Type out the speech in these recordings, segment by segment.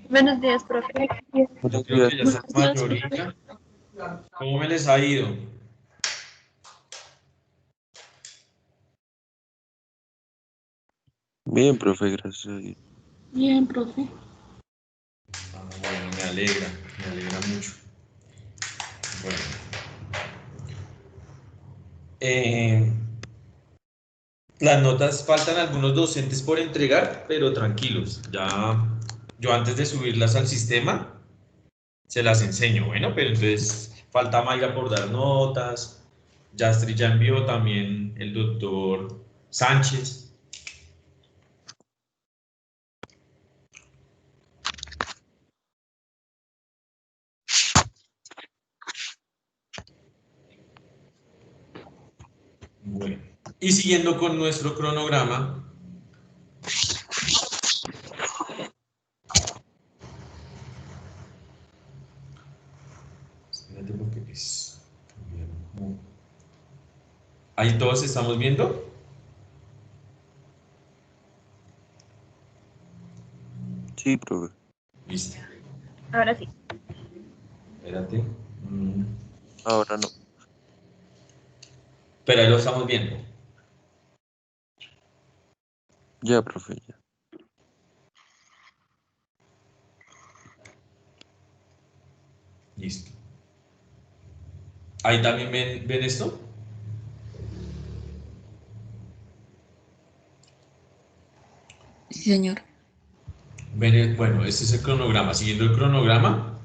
Buenos días, profe. Yo creo que ya son mayoría. ¿Cómo me les ha ido? Bien, profe, gracias a Dios. Bien, profe. Bueno, me alegra mucho. Bueno. Las notas faltan algunos docentes por entregar, pero tranquilos, ya yo antes de subirlas al sistema se las enseño, bueno, pero entonces falta Mayra por dar notas, Yastri ya envió también el doctor Sánchez. Bueno, y siguiendo con nuestro cronograma, espérate porque es... ¿Ahí todos estamos viendo? Sí, profe. Listo. Ahora sí. Espérate. Ahora no. Pero ahí lo estamos viendo. Ya, profe, ya. Listo. ¿Ahí también ven esto? Sí, señor. Bueno, este es el cronograma. Siguiendo el cronograma,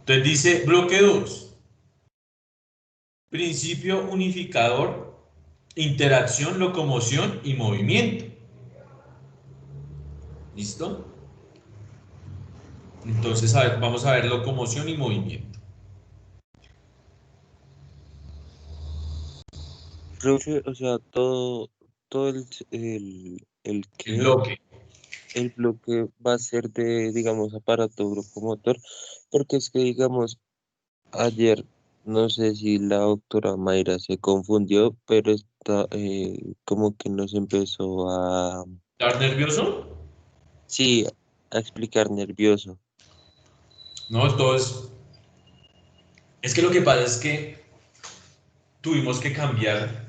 entonces dice bloque 2, principio unificador, interacción, locomoción y movimiento. ¿Listo? Entonces, a ver, vamos a ver locomoción y movimiento. Profe, o sea, todo El bloque. el bloque va a ser de, digamos, aparato grupomotor, porque es que, digamos, ayer, no sé si la doctora Mayra se confundió, pero está, como que nos empezó a, ¿Estás nervioso? sí, a explicar nervioso. No, todo es... Es que lo que pasa es que tuvimos que cambiar,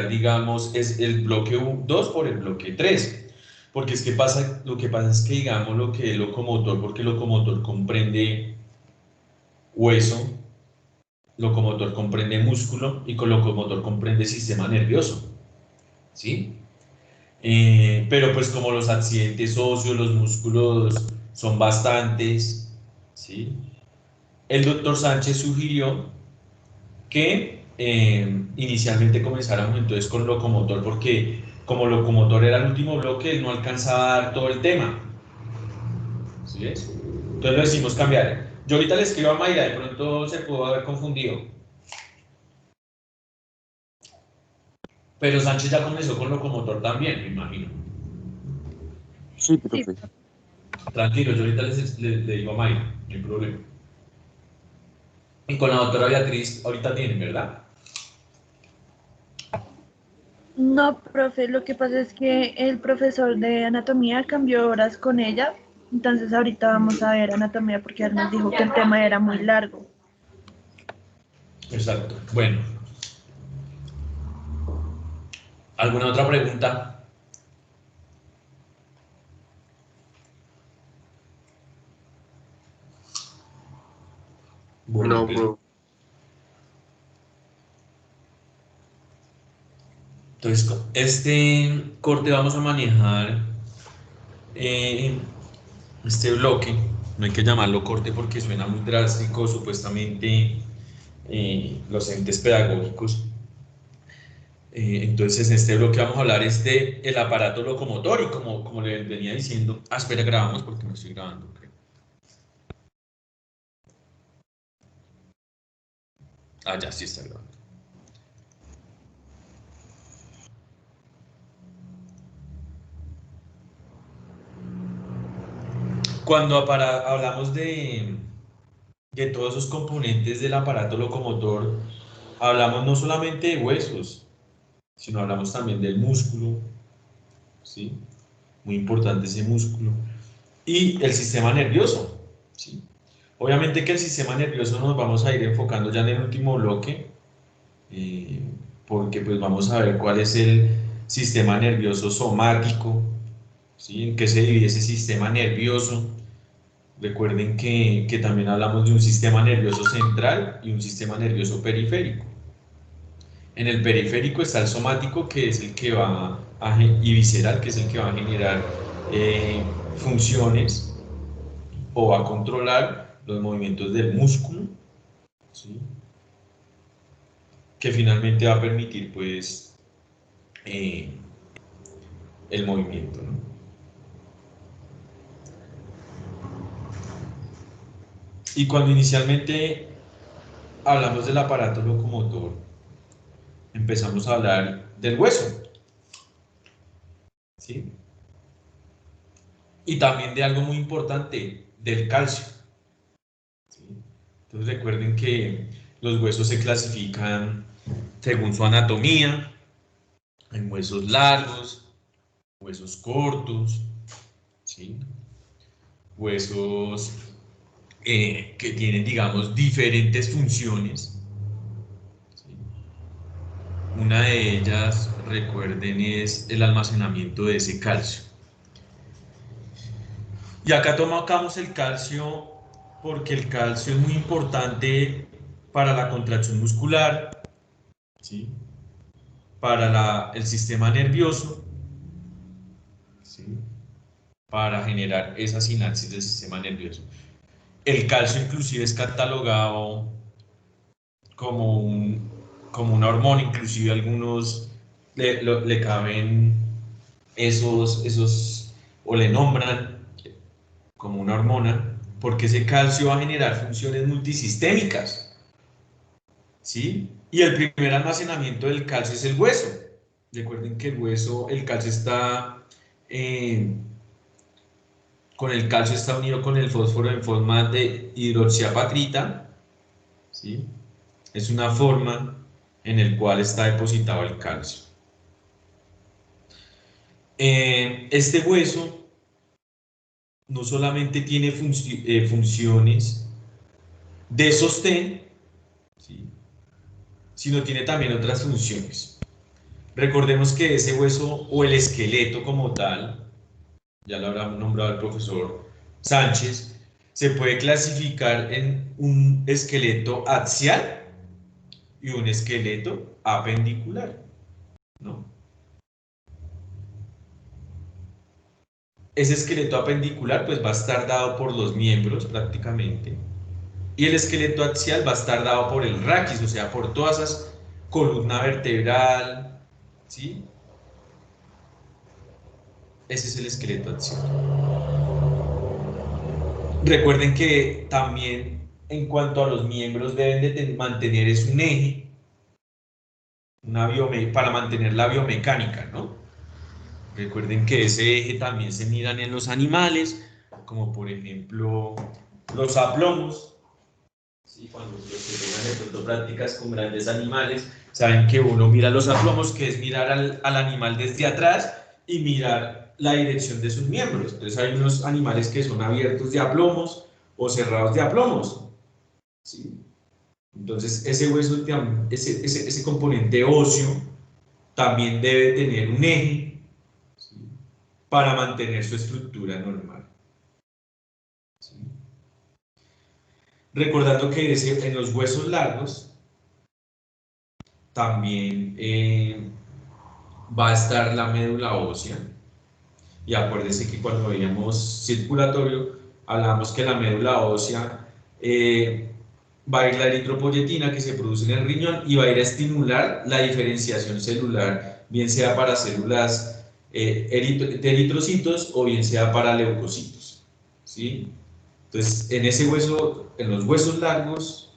digamos, es el bloque 2 por el bloque 3. Porque es que lo que pasa es que, digamos, lo que es locomotor, porque el locomotor comprende hueso, locomotor comprende músculo y con locomotor comprende sistema nervioso, ¿sí? Pero pues como los accidentes óseos, los músculos son bastantes, ¿sí? El doctor Sánchez sugirió que inicialmente comenzáramos entonces con locomotor porque como locomotor era el último bloque, él no alcanzaba a dar todo el tema, ¿sí ves? Entonces lo decidimos cambiar. Yo ahorita le escribo a Mayra, de pronto se pudo haber confundido. Pero Sánchez ya comenzó con locomotor también, me imagino. Sí, Sí. profe. Tranquilo, yo ahorita le digo a Mayra, no hay problema. Y con la doctora Beatriz, ahorita tienen, ¿verdad? No, profe, lo que pasa es que el profesor de anatomía cambió horas con ella, entonces ahorita vamos a ver anatomía porque él nos dijo que el tema era muy largo. Exacto. Bueno. ¿Alguna otra pregunta? Bueno, No, pues, profe. entonces, este corte vamos a manejar eh, este bloque. No hay que llamarlo corte porque suena muy drástico, supuestamente los entes pedagógicos. Entonces, en este bloque vamos a hablar el aparato locomotor y como le venía diciendo, espera, grabamos porque no estoy grabando, creo. Ya sí está grabando. Cuando hablamos de todos esos componentes del aparato locomotor, hablamos no solamente de huesos, sino hablamos también del músculo, ¿sí? muy importante ese músculo. Y el sistema nervioso, ¿sí? Obviamente que el sistema nervioso nos vamos a ir enfocando ya en el último bloque, porque pues vamos a ver cuál es el sistema nervioso somático, ¿sí? En qué se divide ese sistema nervioso. Recuerden que también hablamos de un sistema nervioso central y un sistema nervioso periférico. En el periférico está el somático, que es el que va a, y visceral, que es el que va a generar funciones o va a controlar los movimientos del músculo, ¿sí? Que finalmente va a permitir pues el movimiento, ¿no? Y cuando inicialmente hablamos del aparato locomotor, empezamos a hablar del hueso, ¿sí? Y también de algo muy importante, del calcio, ¿sí? Entonces recuerden que los huesos se clasifican según su anatomía, en huesos largos, huesos cortos, ¿sí? Huesos que tienen, digamos, diferentes funciones, ¿sí? Una de ellas, recuerden, es el almacenamiento de ese calcio. Y acá tomamos el calcio porque el calcio es muy importante para la contracción muscular, ¿sí? Para el sistema nervioso, ¿sí? Para generar esa sinapsis del sistema nervioso. El calcio inclusive es catalogado como, como una hormona, inclusive algunos le caben esos, o le nombran como una hormona, porque ese calcio va a generar funciones multisistémicas, ¿sí? Y el primer almacenamiento del calcio es el hueso. Recuerden que el hueso, el calcio está, con el calcio está unido con el fósforo en forma de hidroxiapatrita, ¿sí? Es una forma en la cual está depositado el calcio. Este hueso no solamente tiene funciones de sostén, ¿sí? Sino tiene también otras funciones. Recordemos que ese hueso o el esqueleto como tal, ya lo habrá nombrado el profesor Sánchez, se puede clasificar en un esqueleto axial y un esqueleto apendicular, ¿no? Ese esqueleto apendicular pues va a estar dado por los miembros prácticamente, y el esqueleto axial va a estar dado por el raquis, o sea, por todas esas columna vertebral, ¿sí? Ese es el esqueleto axial. Recuerden que también en cuanto a los miembros deben de mantener es un eje, para mantener la biomecánica, ¿no? Recuerden que ese eje también se miran en los animales, como por ejemplo los aplomos, ¿sí? Cuando los que tengan de pronto prácticas con grandes animales, saben que uno mira los aplomos, que es mirar al animal desde atrás y mirar la dirección de sus miembros. Entonces hay unos animales que son abiertos de aplomos o cerrados de aplomos, ¿sí? Entonces ese hueso, ese componente óseo también debe tener un eje, ¿sí? Para mantener su estructura normal, ¿sí? Recordando que en los huesos largos también va a estar la médula ósea. Y acuérdense que cuando veíamos circulatorio, hablábamos que la médula ósea va a ir la eritropoyetina que se produce en el riñón y va a ir a estimular la diferenciación celular, bien sea para células de eritrocitos o bien sea para leucocitos, ¿sí? Entonces, en ese hueso, en los huesos largos,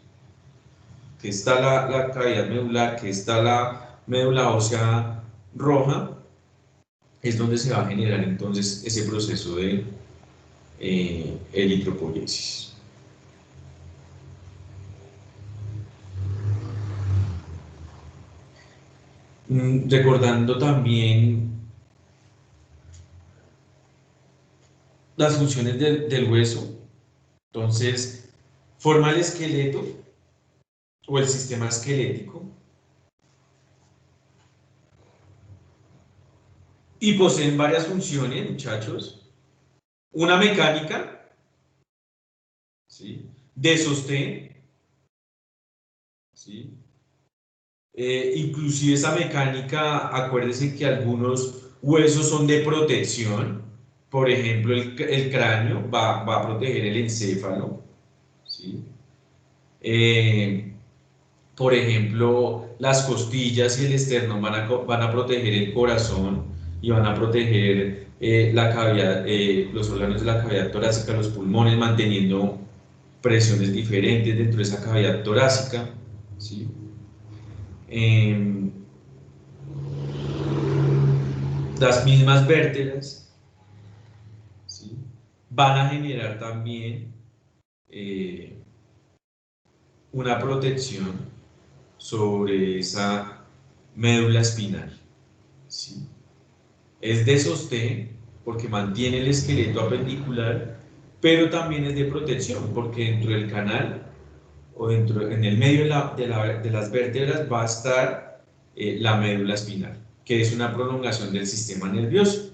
que está la cavidad medular, que está la médula ósea roja, es donde se va a generar entonces ese proceso de eritropoyesis. Recordando también las funciones del hueso. Entonces, forma el esqueleto o el sistema esquelético y poseen varias funciones, muchachos. Una mecánica, ¿sí?, de sostén, ¿sí? Inclusive esa mecánica, acuérdense que algunos huesos son de protección. Por ejemplo, el cráneo va a proteger el encéfalo, ¿sí? Por ejemplo, las costillas y el esternón van a proteger el corazón y van a proteger la cavidad, los órganos de la cavidad torácica, los pulmones, manteniendo presiones diferentes dentro de esa cavidad torácica, ¿sí? Las mismas vértebras, ¿sí?, van a generar también una protección sobre esa médula espinal, ¿sí? Es de sostén porque mantiene el esqueleto apendicular, pero también es de protección porque dentro del canal o en el medio de las vértebras va a estar la médula espinal, que es una prolongación del sistema nervioso.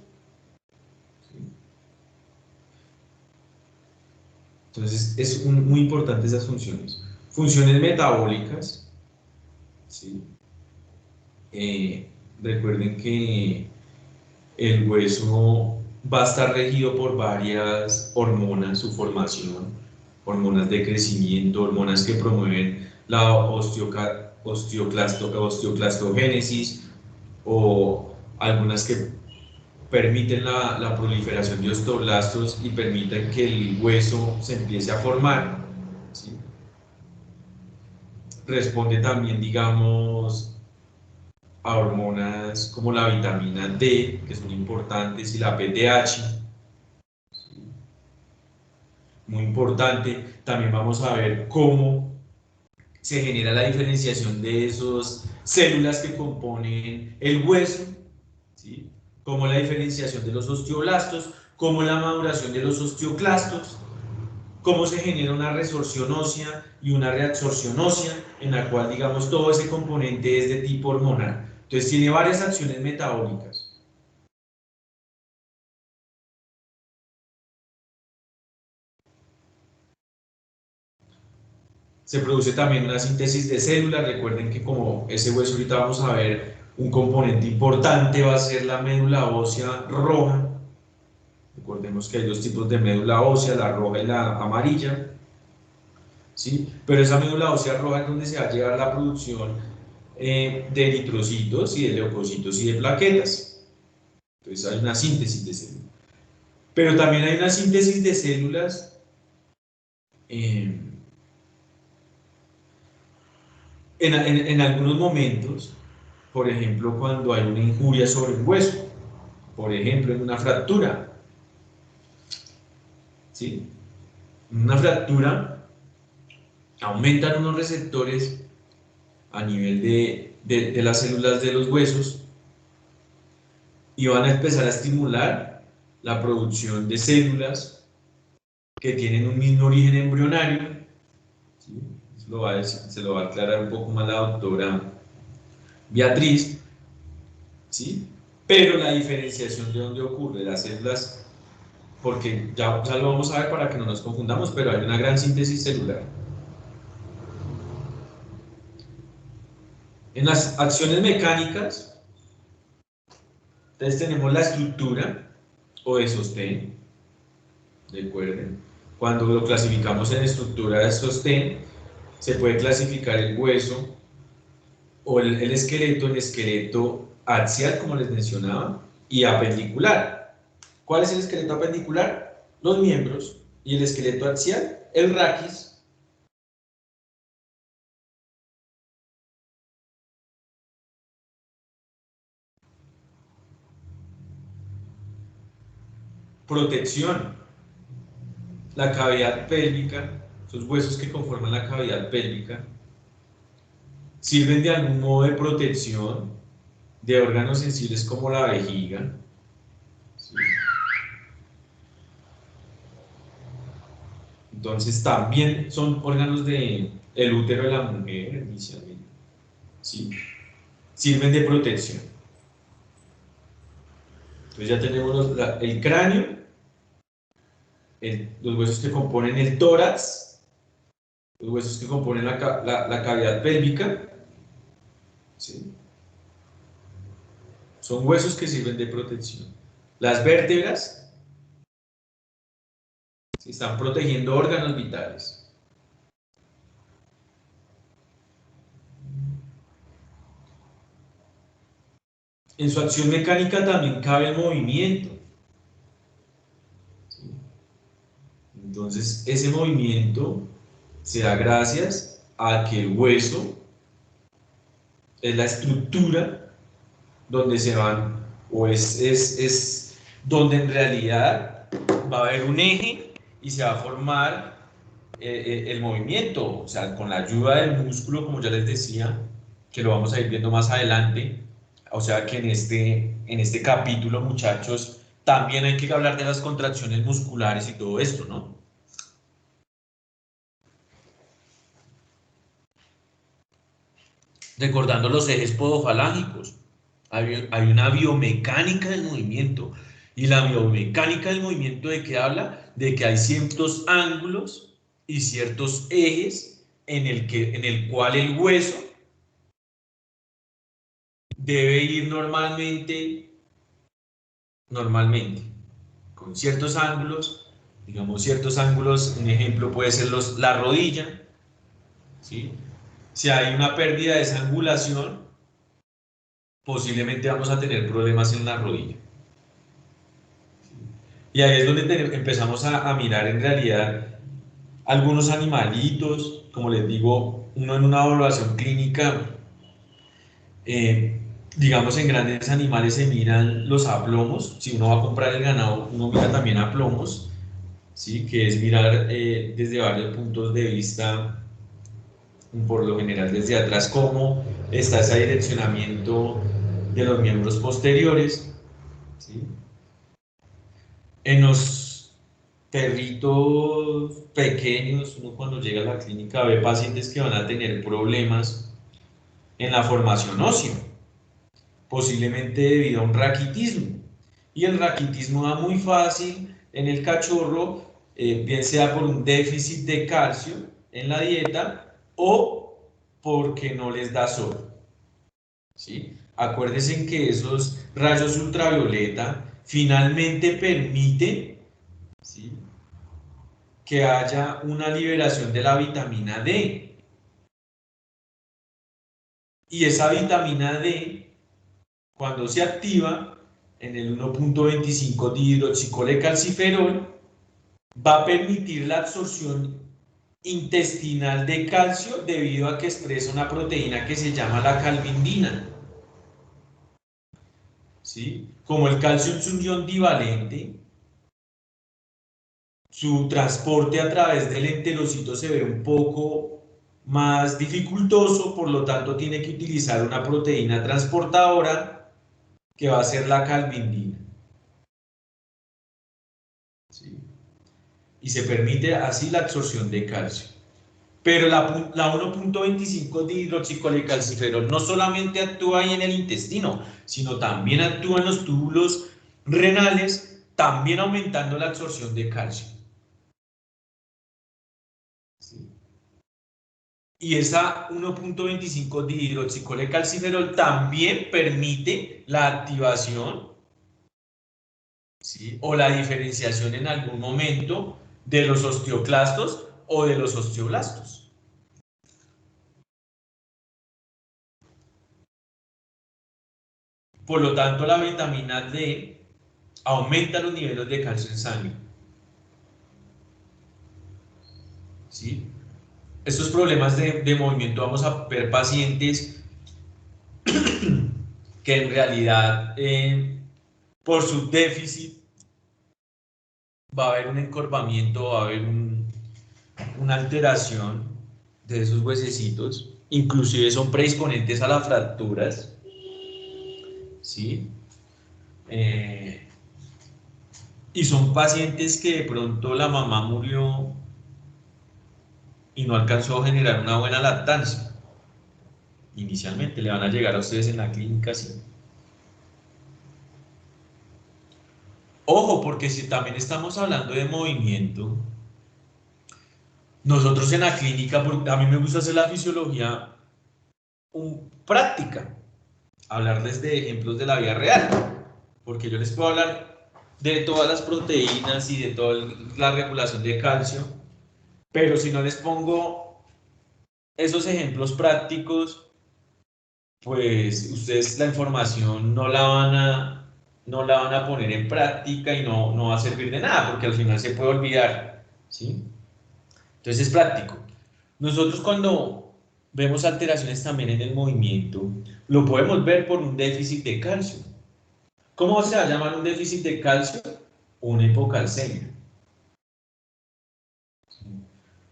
Entonces, es muy importante esas funciones. Funciones metabólicas, ¿sí? Recuerden que el hueso va a estar regido por varias hormonas, su formación, hormonas de crecimiento, hormonas que promueven la osteoclastogénesis o algunas que permiten la proliferación de osteoblastos y permiten que el hueso se empiece a formar, ¿sí? Responde también, digamos, a hormonas como la vitamina D, que son importantes, y la PTH, ¿sí? Muy importante. También vamos a ver cómo se genera la diferenciación de esas células que componen el hueso, ¿sí? Como la diferenciación de los osteoblastos, como la maduración de los osteoclastos, cómo se genera una resorción ósea y una reabsorción ósea, en la cual, digamos, todo ese componente es de tipo hormonal. Entonces tiene varias acciones metabólicas. Se produce también una síntesis de células. Recuerden que como ese hueso ahorita vamos a ver, un componente importante va a ser la médula ósea roja. Recordemos que hay dos tipos de médula ósea, la roja y la amarilla, ¿sí? Pero esa médula ósea roja es donde se va a llevar la producción de eritrocitos y de leucocitos y de plaquetas. Entonces hay una síntesis de células. Pero también hay una síntesis de células en algunos momentos, por ejemplo, cuando hay una injuria sobre un hueso, por ejemplo, en una fractura, ¿sí? En una fractura aumentan unos receptores a nivel de las células de los huesos y van a empezar a estimular la producción de células que tienen un mismo origen embrionario, ¿sí? Se lo va a aclarar un poco más la doctora Beatriz, ¿sí? Pero la diferenciación de dónde ocurre, las células, porque ya lo vamos a ver para que no nos confundamos, pero hay una gran síntesis celular. En las acciones mecánicas, entonces tenemos la estructura o de sostén, recuerden, cuando lo clasificamos en estructura de sostén, se puede clasificar el hueso o el esqueleto en esqueleto axial, como les mencionaba, y apendicular. ¿Cuál es el esqueleto apendicular? Los miembros. Y el esqueleto axial, el raquis. Protección. La cavidad pélvica, esos huesos que conforman la cavidad pélvica, sirven de algún modo de protección de órganos sensibles como la vejiga, ¿sí? Entonces también son órganos del útero de la mujer inicialmente, ¿sí? Sirven de protección. Entonces ya tenemos el cráneo, los huesos que componen el tórax, los huesos que componen la cavidad pélvica, ¿sí? Son huesos que sirven de protección. Las vértebras, ¿sí? Están protegiendo órganos vitales. En su acción mecánica también cabe el movimiento, ¿sí? Entonces, ese movimiento se da gracias a que el hueso es la estructura donde se van, o es donde en realidad va a haber un eje y se va a formar el movimiento, o sea, con la ayuda del músculo, como ya les decía, que lo vamos a ir viendo más adelante. O sea que en este capítulo, muchachos, también hay que hablar de las contracciones musculares y todo esto, ¿no? Recordando los ejes podofalángicos. Hay una biomecánica del movimiento. ¿Y la biomecánica del movimiento de qué habla? De que hay ciertos ángulos y ciertos ejes en el cual el hueso debe ir normalmente, con ciertos ángulos, digamos ciertos ángulos, un ejemplo puede ser la rodilla, ¿sí? Si hay una pérdida de esa angulación, posiblemente vamos a tener problemas en la rodilla. Y ahí es donde empezamos a mirar en realidad algunos animalitos, como les digo, uno en una evaluación clínica, digamos en grandes animales se miran los aplomos. Si uno va a comprar el ganado, uno mira también aplomos, ¿sí? Que es mirar desde varios puntos de vista, por lo general desde atrás, cómo está ese direccionamiento de los miembros posteriores, ¿sí? En los perritos pequeños, uno cuando llega a la clínica ve pacientes que van a tener problemas en la formación ósea, posiblemente debido a un raquitismo. Y el raquitismo da muy fácil en el cachorro, bien sea por un déficit de calcio en la dieta o porque no les da sol, ¿sí? Acuérdense que esos rayos ultravioleta finalmente permiten, ¿sí?, que haya una liberación de la vitamina D. Y esa vitamina D, cuando se activa en el 1.25 dihidroxicolecalciferol, va a permitir la absorción intestinal de calcio debido a que expresa una proteína que se llama la calvindina, ¿sí? Como el calcio es un ion divalente, su transporte a través del enterocito se ve un poco más dificultoso, por lo tanto tiene que utilizar una proteína transportadora que va a ser la calvindina, ¿sí? Y se permite así la absorción de calcio. Pero la 1.25 dihidroxicolecalciferol no solamente actúa ahí en el intestino, sino también actúa en los túbulos renales, también aumentando la absorción de calcio, ¿sí? Y esa 1.25 dihidroxicolecalciferol también permite la activación, ¿sí?, o la diferenciación en algún momento de los osteoclastos o de los osteoblastos. Por lo tanto, la vitamina D aumenta los niveles de calcio en sangre, ¿sí? Estos problemas de movimiento, vamos a ver pacientes que en realidad por su déficit va a haber un encorvamiento, va a haber una alteración de esos huesecitos, inclusive son predisponentes a las fracturas, ¿sí? Y son pacientes que de pronto la mamá murió y no alcanzó a generar una buena lactancia. Inicialmente le van a llegar a ustedes en la clínica así. Ojo, porque si también estamos hablando de movimiento, nosotros en la clínica, porque a mí me gusta hacer la fisiología práctica, hablarles de ejemplos de la vida real, porque yo les puedo hablar de todas las proteínas y de toda la regulación de calcio, pero si no les pongo esos ejemplos prácticos, pues ustedes la información no la van a poner en práctica y no va a servir de nada, porque al final se puede olvidar, ¿sí? Entonces es práctico. Nosotros cuando vemos alteraciones también en el movimiento, lo podemos ver por un déficit de calcio. ¿Cómo se va a llamar un déficit de calcio? Una hipocalcemia.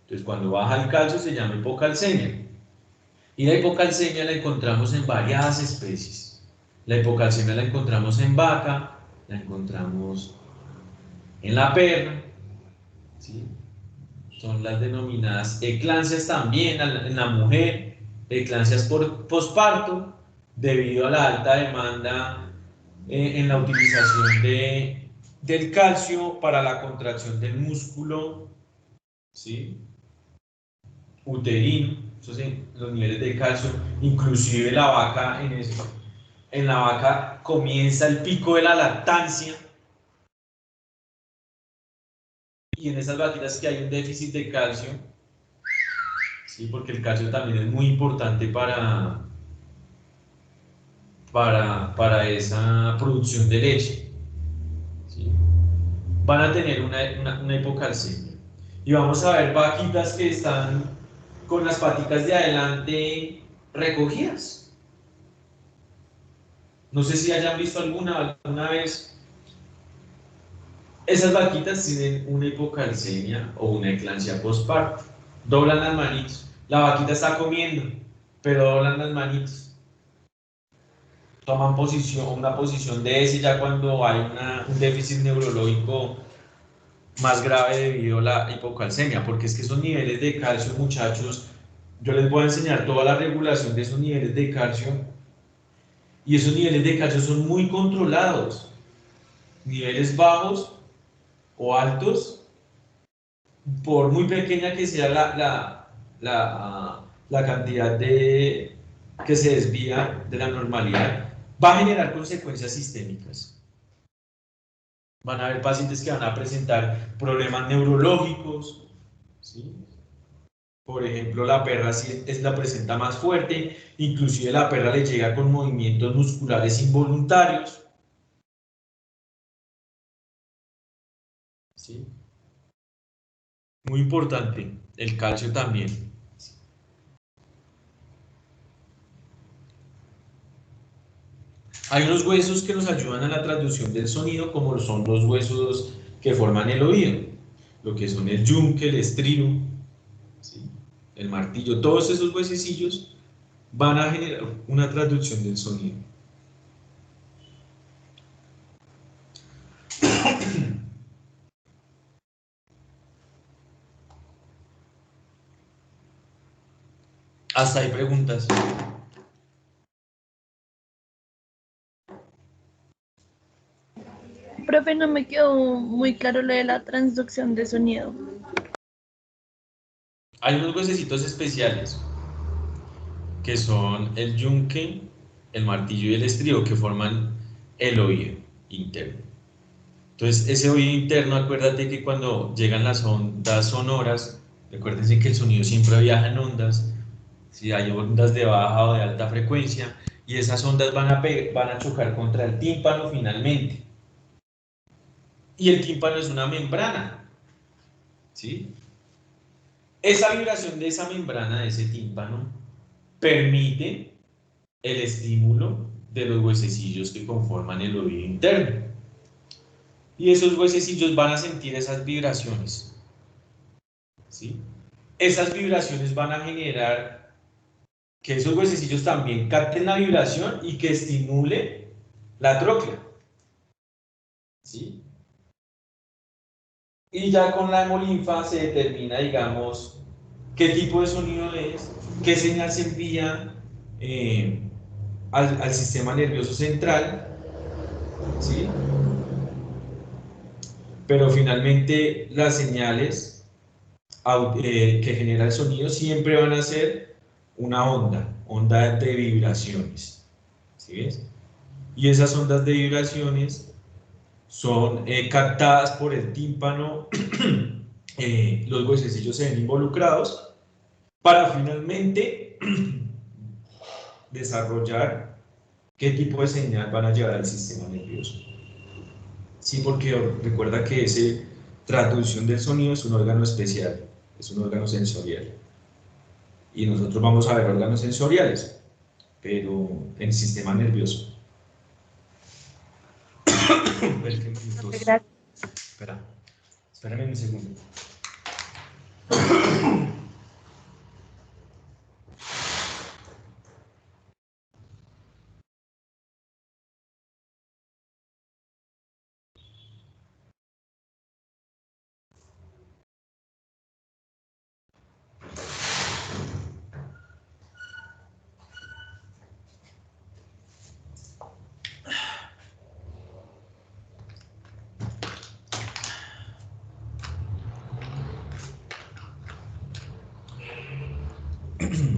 Entonces cuando baja el calcio se llama hipocalcemia. Y la hipocalcemia la encontramos en varias especies. La hipocalcemia la encontramos en vaca, la encontramos en la perra, ¿sí? Son las denominadas eclampsias también en la mujer, eclampsias por posparto, debido a la alta demanda en la utilización del calcio para la contracción del músculo, ¿sí? Uterino, eso sí, los niveles de calcio, inclusive la vaca en la vaca comienza el pico de la lactancia, y en esas vaquitas que hay un déficit de calcio, ¿sí? Porque el calcio también es muy importante para esa producción de leche, ¿sí? Van a tener una hipocalcemia. Y vamos a ver vaquitas que están con las paticas de adelante recogidas. No sé si hayan visto alguna vez. Esas vaquitas tienen una hipocalcemia o una eclampsia postparto. Doblan las manitos. La vaquita está comiendo, pero doblan las manitos. Toman una posición de ese ya cuando hay un déficit neurológico más grave debido a la hipocalcemia, porque es que esos niveles de calcio, muchachos, yo les voy a enseñar toda la regulación de esos niveles de calcio, y esos niveles de calcio son muy controlados. Niveles bajos o altos, por muy pequeña que sea la cantidad que se desvía de la normalidad, va a generar consecuencias sistémicas. Van a haber pacientes que van a presentar problemas neurológicos, ¿sí? Por ejemplo, la perra sí la presenta más fuerte, inclusive la perra le llega con movimientos musculares involuntarios, ¿sí? Muy importante, el calcio también. Hay unos huesos que nos ayudan a la traducción del sonido, como son los huesos que forman el oído, lo que son el yunque, el estribo, ¿sí? El martillo, todos esos huesecillos van a generar una traducción del sonido. Hasta hay preguntas. Profe, no me quedó muy claro lo de la transducción de sonido. Hay unos huesecitos especiales que son el yunque, el martillo y el estribo, que forman el oído interno. Entonces, ese oído interno, acuérdate que cuando llegan las ondas sonoras, recuérdense que el sonido siempre viaja en ondas, si hay ondas de baja o de alta frecuencia, y esas ondas van a chocar contra el tímpano finalmente. Y el tímpano es una membrana, ¿sí? Esa vibración de esa membrana, de ese tímpano, permite el estímulo de los huesecillos que conforman el oído interno. Y esos huesecillos van a sentir esas vibraciones, ¿sí? Esas vibraciones van a generar que esos huesecillos también capten la vibración y que estimule la tróclea, ¿sí? Y ya con la hemolinfa se determina, digamos, qué tipo de sonido es, qué señal se envía al sistema nervioso central, ¿sí? Pero finalmente las señales que genera el sonido siempre van a ser una onda de vibraciones, ¿sí ves? Y esas ondas de vibraciones son captadas por el tímpano, los huesecillos se ven involucrados para finalmente desarrollar qué tipo de señal van a llevar al sistema nervioso. Sí, porque recuerda que esa traducción del sonido es un órgano especial, es un órgano sensorial. Y nosotros vamos a ver órganos sensoriales, pero en el sistema nervioso. Gracias. Espérame un segundo.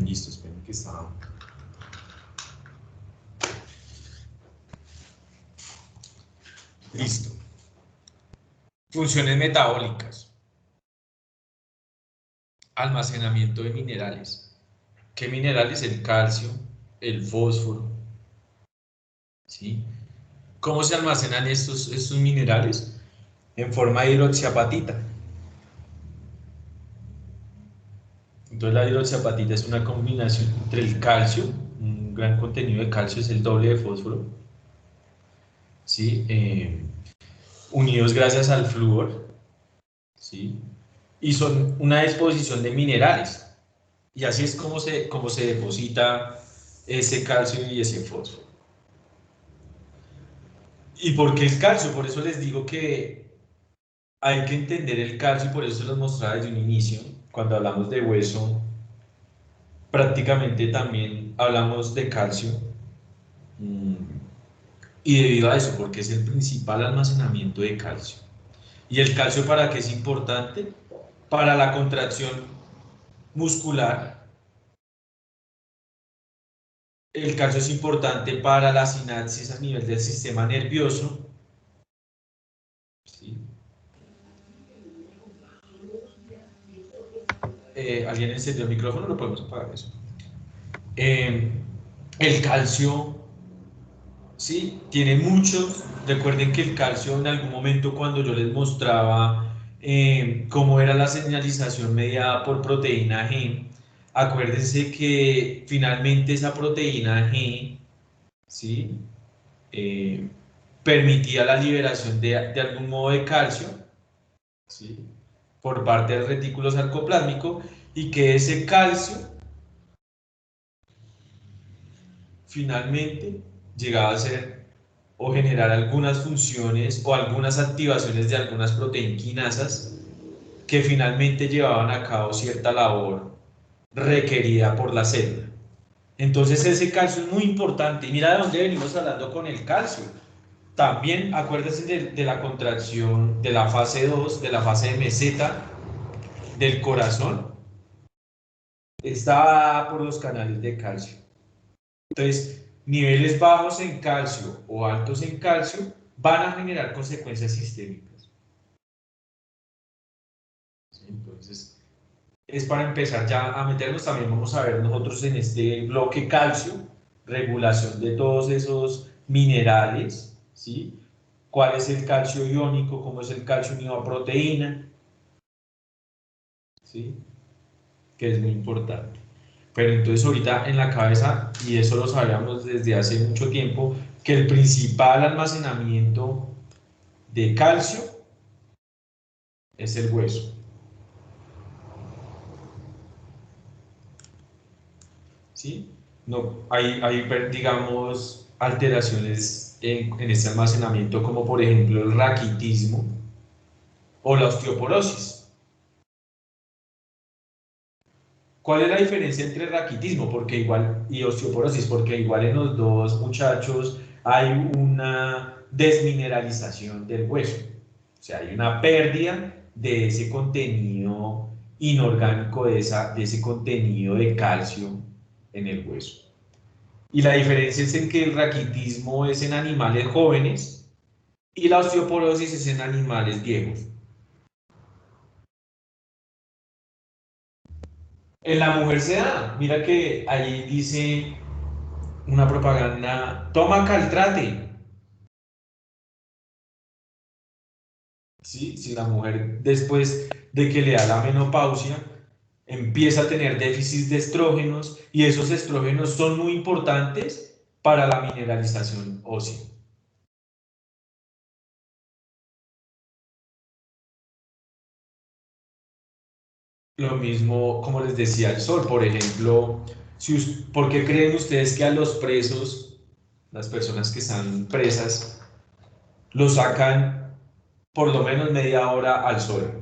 Listo, esperen que está. Listo. Funciones metabólicas. Almacenamiento de minerales. ¿Qué minerales? El calcio, el fósforo. ¿Sí? ¿Cómo se almacenan estos minerales? En forma de hidroxiapatita. Entonces la hidroxiapatita es una combinación entre el calcio, un gran contenido de calcio es el doble de fósforo, ¿sí? Unidos gracias al flúor, ¿sí? Y son una disposición de minerales. Y así es como se deposita ese calcio y ese fósforo. ¿Y por qué el calcio? Por eso les digo que hay que entender el calcio y por eso se los mostraba desde un inicio. Cuando hablamos de hueso, prácticamente también hablamos de calcio. Y debido a eso, porque es el principal almacenamiento de calcio. ¿Y el calcio para qué es importante? Para la contracción muscular. El calcio es importante para la sinapsis a nivel del sistema nervioso. ¿Sí? ¿Alguien encendió el micrófono? ¿Lo podemos apagar eso? El calcio, ¿sí? Tiene muchos. Recuerden que el calcio en algún momento cuando yo les mostraba cómo era la señalización mediada por proteína G, acuérdense que finalmente esa proteína G, ¿sí? Permitía la liberación de algún modo de calcio, ¿sí? Por parte del retículo sarcoplásmico y que ese calcio finalmente llegaba a ser o generar algunas funciones o algunas activaciones de algunas proteínquinasas que finalmente llevaban a cabo cierta labor requerida por la célula. Entonces ese calcio es muy importante y mira de dónde venimos hablando con el calcio. También acuérdense de la contracción de la fase 2, de la fase de meseta del corazón, está por los canales de calcio. Entonces, niveles bajos en calcio o altos en calcio van a generar consecuencias sistémicas. ¿Sí? Entonces, es para empezar ya a meternos. También vamos a ver nosotros en este bloque calcio, regulación de todos esos minerales, ¿sí? ¿Cuál es el calcio iónico? ¿Cómo es el calcio unido a proteína? ¿Sí? Que es muy importante. Pero entonces ahorita en la cabeza, y eso lo sabíamos desde hace mucho tiempo, que el principal almacenamiento de calcio es el hueso. ¿Sí? No, hay digamos, alteraciones en este almacenamiento, como por ejemplo el raquitismo o la osteoporosis. ¿Cuál es la diferencia entre raquitismo y osteoporosis? Porque igual en los dos muchachos hay una desmineralización del hueso. O sea, hay una pérdida de ese contenido inorgánico, de ese contenido de calcio en el hueso. Y la diferencia es en que el raquitismo es en animales jóvenes y la osteoporosis es en animales viejos. En la mujer se da, mira que ahí dice una propaganda, toma caltrate. ¿Sí? Si la mujer después de que le da la menopausia empieza a tener déficit de estrógenos y esos estrógenos son muy importantes para la mineralización ósea. Lo mismo, como les decía, el sol, por ejemplo, ¿por qué creen ustedes que a los presos, las personas que están presas, los sacan por lo menos media hora al sol?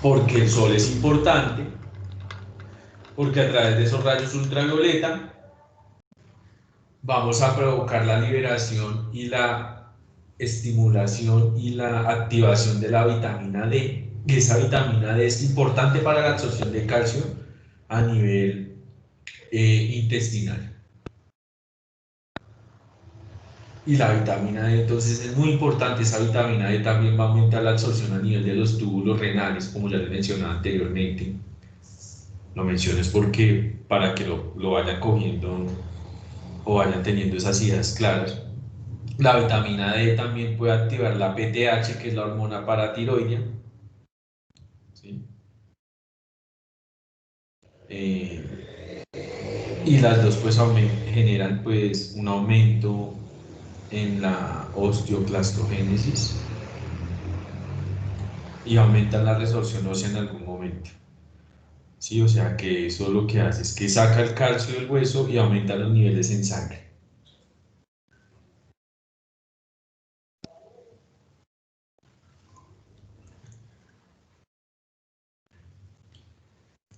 Porque el sol es importante, porque a través de esos rayos ultravioleta vamos a provocar la liberación y la estimulación y la activación de la vitamina D. Y esa vitamina D es importante para la absorción de calcio a nivel intestinal. Y la vitamina D entonces es muy importante, esa vitamina D también va a aumentar la absorción a nivel de los túbulos renales, como ya les mencionaba anteriormente. Lo menciono es porque para que lo vayan cogiendo o vayan teniendo esas ideas claras. La vitamina D también puede activar la PTH, que es la hormona paratiroidea. ¿Sí? Y las dos pues generan pues un aumento en la osteoclastogénesis y aumentan la resorción ósea en algún momento. Sí, o sea que eso lo que hace es que saca el calcio del hueso y aumenta los niveles en sangre.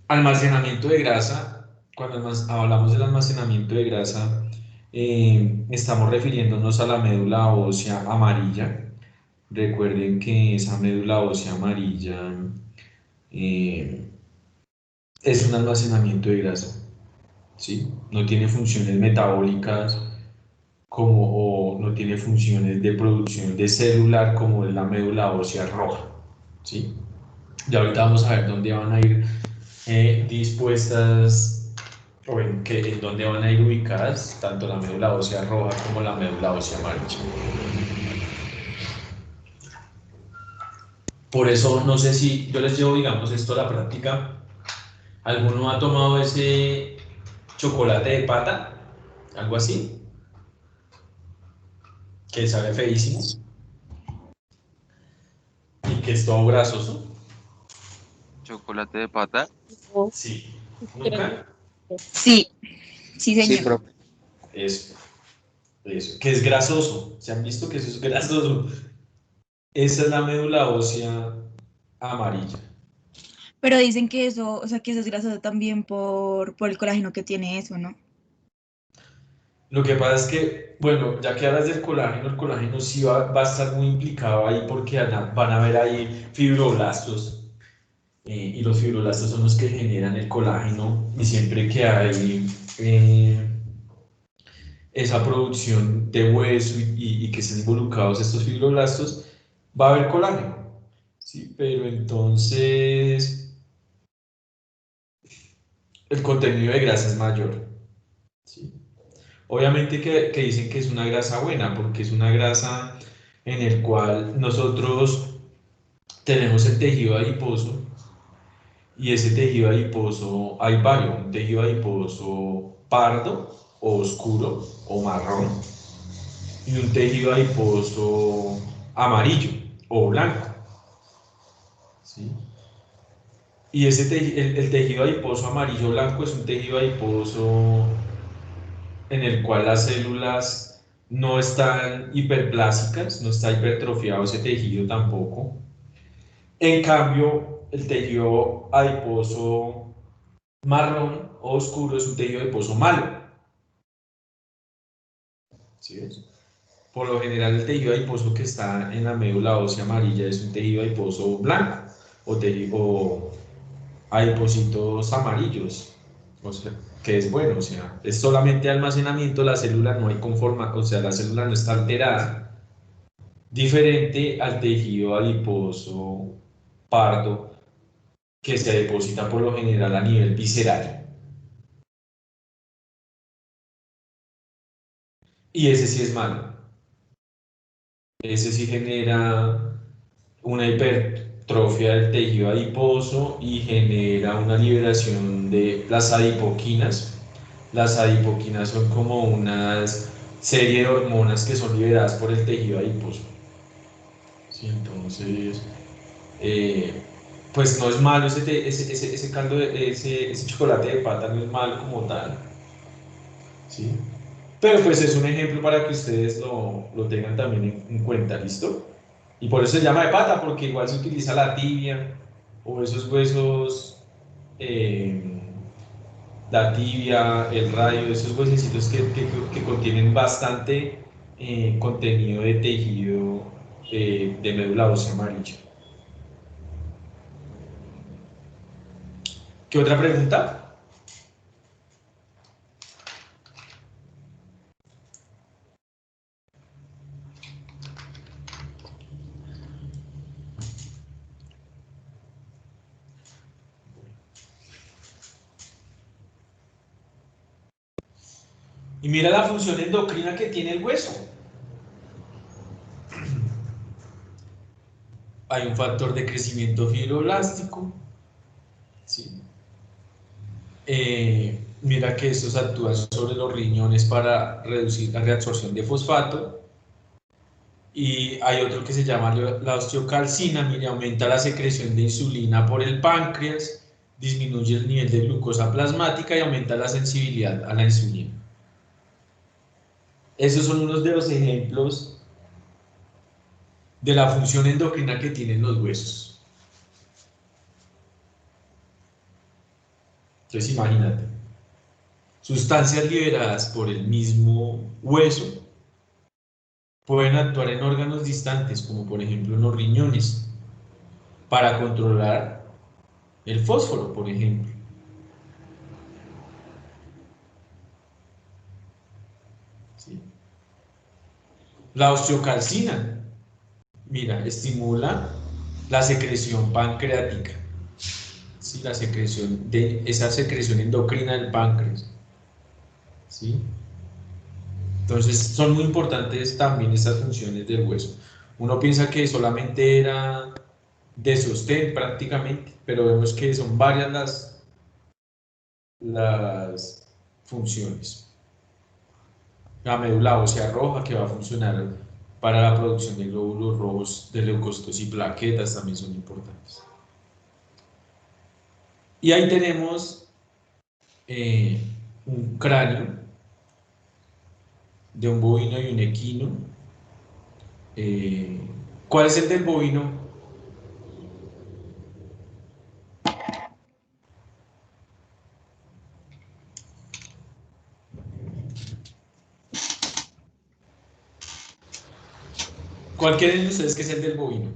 Almacenamiento de grasa. Cuando hablamos del almacenamiento de grasa, estamos refiriéndonos a la médula ósea amarilla. Recuerden que esa médula ósea amarilla es un almacenamiento de grasa, ¿sí? No tiene funciones metabólicas o no tiene funciones de producción de celular como es la médula ósea roja, ¿sí? Ya ahorita vamos a ver dónde van a ir dispuestas o en dónde van a ir ubicadas tanto la médula ósea roja como la médula ósea amarilla. Por eso no sé si yo les llevo, digamos, esto a la práctica. ¿Alguno ha tomado ese chocolate de pata? Algo así, que sabe feísimo y que es todo grasoso. ¿Chocolate de pata? Sí. ¿Nunca? Sí, sí, Sí, señor. profe. Eso, que es grasoso. ¿Se han visto que eso es grasoso? Esa es la médula ósea amarilla. Pero dicen que eso, o sea, que eso es grasoso también por el colágeno que tiene eso, ¿no? Lo que pasa es que, bueno, ya que hablas del colágeno, el colágeno sí va a estar muy implicado ahí porque van a haber ahí fibroblastos y los fibroblastos son los que generan el colágeno y siempre que hay esa producción de hueso y que estén involucrados estos fibroblastos, va a haber colágeno, ¿sí? Pero entonces el contenido de grasa es mayor, ¿sí? Obviamente que dicen que es una grasa buena, porque es una grasa en el cual nosotros tenemos el tejido adiposo y ese tejido adiposo hay varios, un tejido adiposo pardo o oscuro o marrón y un tejido adiposo amarillo o blanco, ¿sí? Y el tejido adiposo amarillo blanco es un tejido adiposo en el cual las células no están hiperplásicas, no está hipertrofiado ese tejido tampoco. En cambio, el tejido adiposo marrón o oscuro es un tejido adiposo malo. ¿Sí ves? Por lo general, el tejido adiposo que está en la médula ósea amarilla es un tejido adiposo blanco o adipocitos amarillos, o sea, que es bueno, o sea, es solamente almacenamiento, la célula no hay conforma, o sea, la célula no está alterada, diferente al tejido adiposo pardo que se deposita por lo general a nivel visceral. Y ese sí es malo. Ese sí genera una hipertrofia del tejido adiposo y genera una liberación de las adipoquinas. Las adipoquinas son como una serie de hormonas que son liberadas por el tejido adiposo. Sí, entonces, pues no es malo ese caldo, ese chocolate de pata no es malo como tal. ¿Sí? Pero pues es un ejemplo para que ustedes lo tengan también en cuenta, ¿listo? Y por eso se llama de pata, porque igual se utiliza la tibia o esos huesos, la tibia, el radio, esos huesecitos que contienen bastante contenido de tejido de médula ósea amarilla. ¿Qué otra pregunta? Y mira la función endocrina que tiene el hueso. Hay un factor de crecimiento fibroblástico, ¿sí? Mira que estos actúan sobre los riñones para reducir la reabsorción de fosfato. Y hay otro que se llama la osteocalcina, mira, aumenta la secreción de insulina por el páncreas, disminuye el nivel de glucosa plasmática y aumenta la sensibilidad a la insulina. Esos son unos de los ejemplos de la función endocrina que tienen los huesos. Entonces imagínate, sustancias liberadas por el mismo hueso pueden actuar en órganos distantes, como por ejemplo en los riñones, para controlar el fósforo, por ejemplo. ¿Sí? La osteocalcina, mira, estimula la secreción pancreática, ¿sí? La secreción de esa secreción endocrina del páncreas, ¿sí? Entonces son muy importantes también estas funciones del hueso. Uno piensa que solamente era de sostén prácticamente, pero vemos que son varias las funciones. La médula ósea roja, que va a funcionar para la producción de glóbulos rojos, de leucocitos y plaquetas, también son importantes. Y ahí tenemos un cráneo de un bovino y un equino. ¿Cuál es el del bovino? ¿Cuál quieren ustedes que es el del bovino?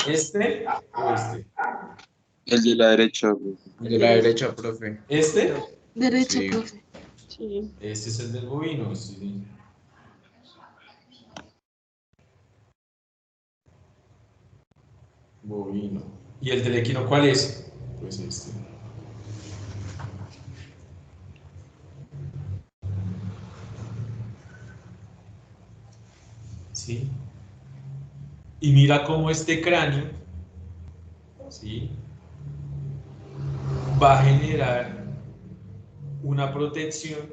¿Este o este? El de la derecha, El de la derecha, profe. ¿Este? Derecha, Sí. profe. Sí. Este es el del bovino, sí. Bovino. ¿Y el del equino cuál es? Pues este. ¿Sí? Y mira cómo este cráneo, ¿sí? Va a generar una protección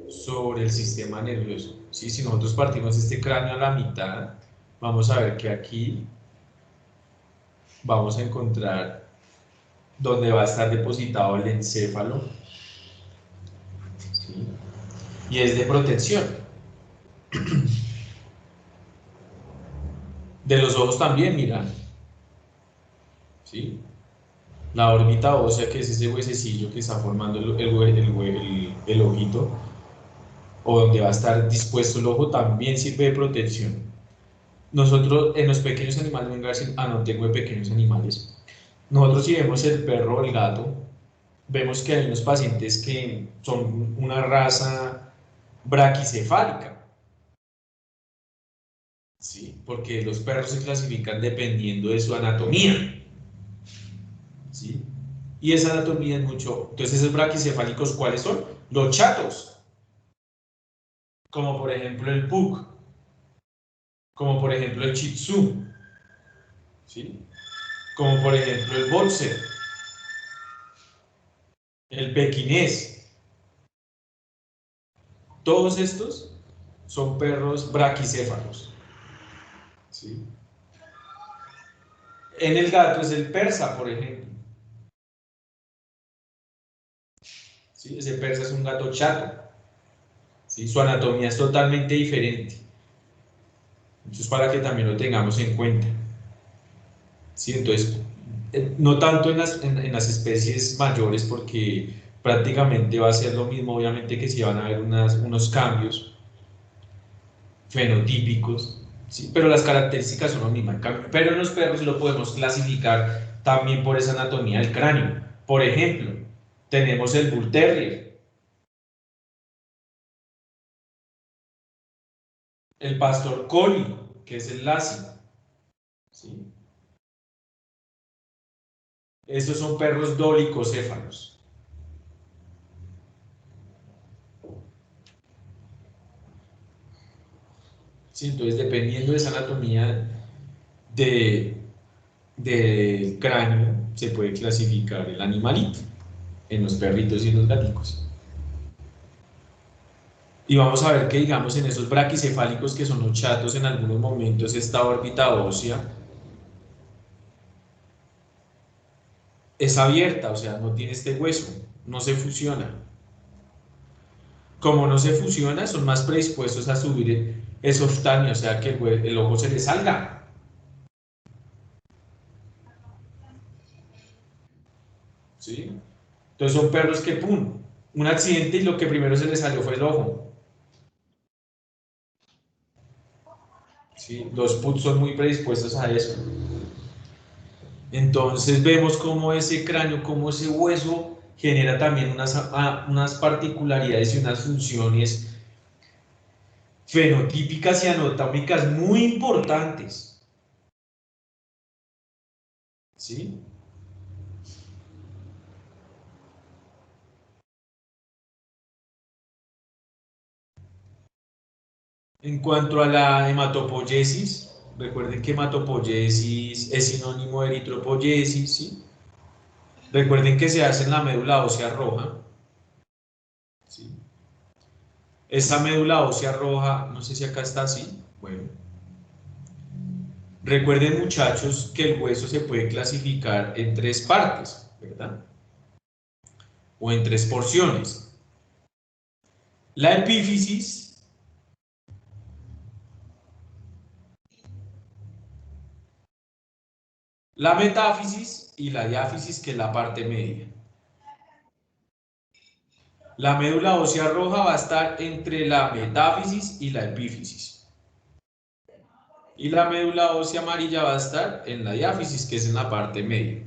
sobre el sistema nervioso. ¿Sí? Si nosotros partimos este cráneo a la mitad, vamos a ver que aquí vamos a encontrar donde va a estar depositado el encéfalo. ¿Sí? y es de protección. De los ojos también, mira. ¿Sí? La órbita ósea, que es ese huesecillo que está formando el ojito, o donde va a estar dispuesto el ojo, también sirve de protección. Nosotros, en los pequeños animales, venga a ver si no tengo de pequeños animales. Nosotros, si vemos el perro o el gato, vemos que hay unos pacientes que son una raza braquicefálica. ¿Sí? Porque los perros se clasifican dependiendo de su anatomía. ¿Sí? Y esa anatomía es mucho. Entonces, esos braquicefálicos, ¿cuáles son? Los chatos. Como por ejemplo el pug. Como por ejemplo el shih tzu. ¿Sí? Como por ejemplo el boxer. El pequinés. Todos estos son perros braquicéfalos. ¿Sí? En el gato es el persa, por ejemplo. ¿Sí? Ese persa es un gato chato. ¿Sí? Su anatomía es totalmente diferente. Entonces, para que también lo tengamos en cuenta. ¿Sí? Entonces, no tanto en las especies mayores, porque prácticamente va a ser lo mismo, obviamente que sí van a haber unos cambios fenotípicos, ¿sí? Pero las características son las mismas. Pero en los perros lo podemos clasificar también por esa anatomía del cráneo. Por ejemplo, tenemos el Bull Terrier, el Pastor Collie, que es el Lassie, ¿sí? Estos son perros dólicocéfalos. ¿Sí? Entonces, dependiendo de esa anatomía del cráneo, se puede clasificar el animalito en los perritos y en los gaticos. Y vamos a ver que, digamos, en esos braquicefálicos, que son los chatos, en algunos momentos esta órbita ósea es abierta, o sea, no tiene este hueso, no se fusiona. Como no se fusiona, son más predispuestos a subir esoftalmia, o sea, que el ojo se les salga. ¿Sí? Entonces son perros que, ¡pum!, un accidente y lo que primero se les salió fue el ojo. ¿Sí? Los puts son muy predispuestos a eso. Entonces vemos cómo ese cráneo, cómo ese hueso genera también unas particularidades y unas funciones fenotípicas y anatómicas muy importantes. ¿Sí? En cuanto a la hematopoiesis, recuerden que hematopoiesis es sinónimo de eritropoiesis, ¿sí? Recuerden que se hace en la médula ósea roja, ¿sí? Esa médula ósea roja, no sé si acá está así, bueno. Recuerden, muchachos, que el hueso se puede clasificar en tres partes, ¿verdad? O en tres porciones. La epífisis, la metáfisis y la diáfisis, que es la parte media. La médula ósea roja va a estar entre la metáfisis y la epífisis. Y la médula ósea amarilla va a estar en la diáfisis, que es en la parte media.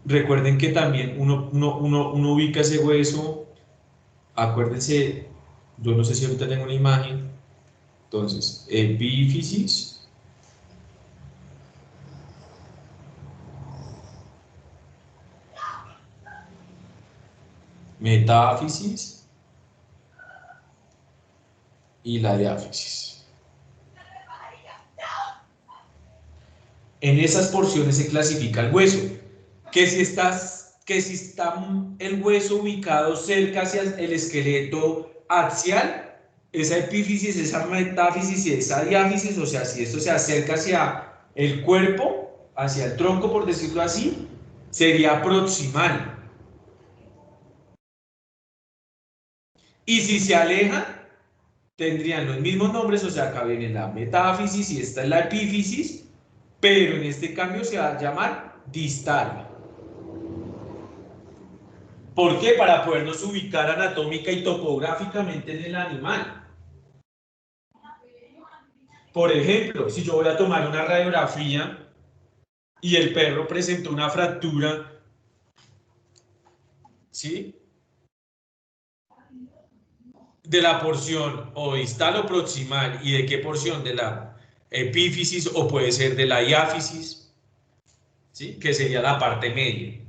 Recuerden que también uno ubica ese hueso. Acuérdense, yo no sé si ahorita tengo una imagen. Entonces, epífisis, metáfisis y la diáfisis. En esas porciones se clasifica el hueso. Que si está el hueso ubicado cerca hacia el esqueleto axial, esa epífisis, esa metáfisis y esa diáfisis, o sea, si esto se acerca hacia el cuerpo, hacia el tronco, por decirlo así, sería proximal. Y si se alejan, tendrían los mismos nombres, o sea, acá viene la metáfisis y esta es la epífisis, pero en este cambio se va a llamar distal. ¿Por qué? Para podernos ubicar anatómica y topográficamente en el animal. Por ejemplo, si yo voy a tomar una radiografía y el perro presentó una fractura, ¿sí?, de la porción o distal o proximal, y de qué porción, de la epífisis o puede ser de la diáfisis, ¿sí?, que sería la parte media.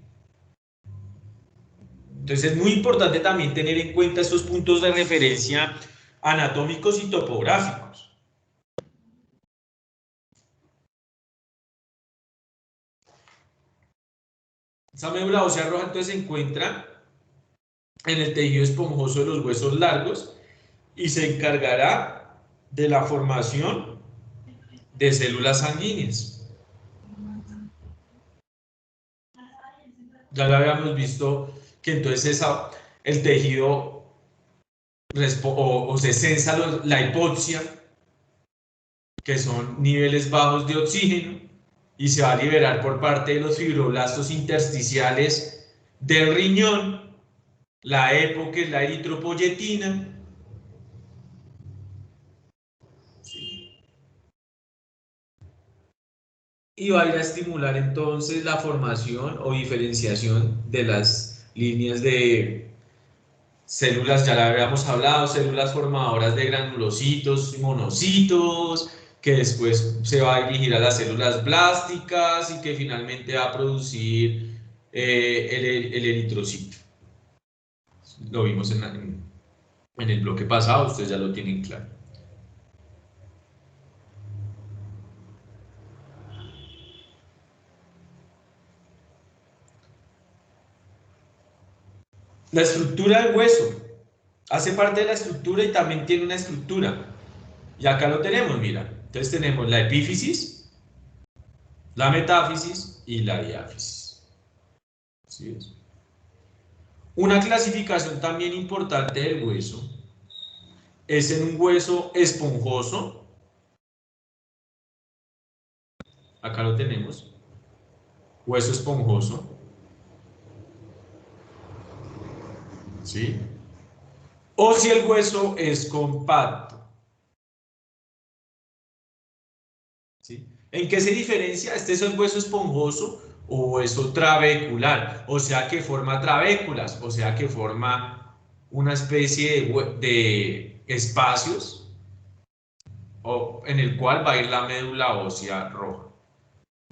Entonces es muy importante también tener en cuenta estos puntos de referencia anatómicos y topográficos. Esa médula ósea roja entonces se encuentra en el tejido esponjoso de los huesos largos y se encargará de la formación de células sanguíneas. Ya lo habíamos visto que entonces el tejido o se sensa la hipoxia, que son niveles bajos de oxígeno, y se va a liberar por parte de los fibroblastos intersticiales del riñón la EPO, que es la eritropoyetina, ¿sí?, y va a ir a estimular entonces la formación o diferenciación de las líneas de células, ya la habíamos hablado, células formadoras de granulocitos y monocitos, que después se va a dirigir a las células blásticas y que finalmente va a producir el eritrocito. Lo vimos en el bloque pasado, ustedes ya lo tienen claro. La estructura del hueso hace parte de la estructura y también tiene una estructura. Y acá lo tenemos, mira. Entonces tenemos la epífisis, la metáfisis y la diáfisis. ¿Sí es? Una clasificación también importante del hueso es en un hueso esponjoso. Acá lo tenemos. Hueso esponjoso. ¿Sí? O si el hueso es compacto. ¿Sí? ¿En qué se diferencia? Este es el hueso esponjoso o hueso trabecular, o sea que forma trabéculas, o sea que forma una especie de espacios en el cual va a ir la médula ósea roja.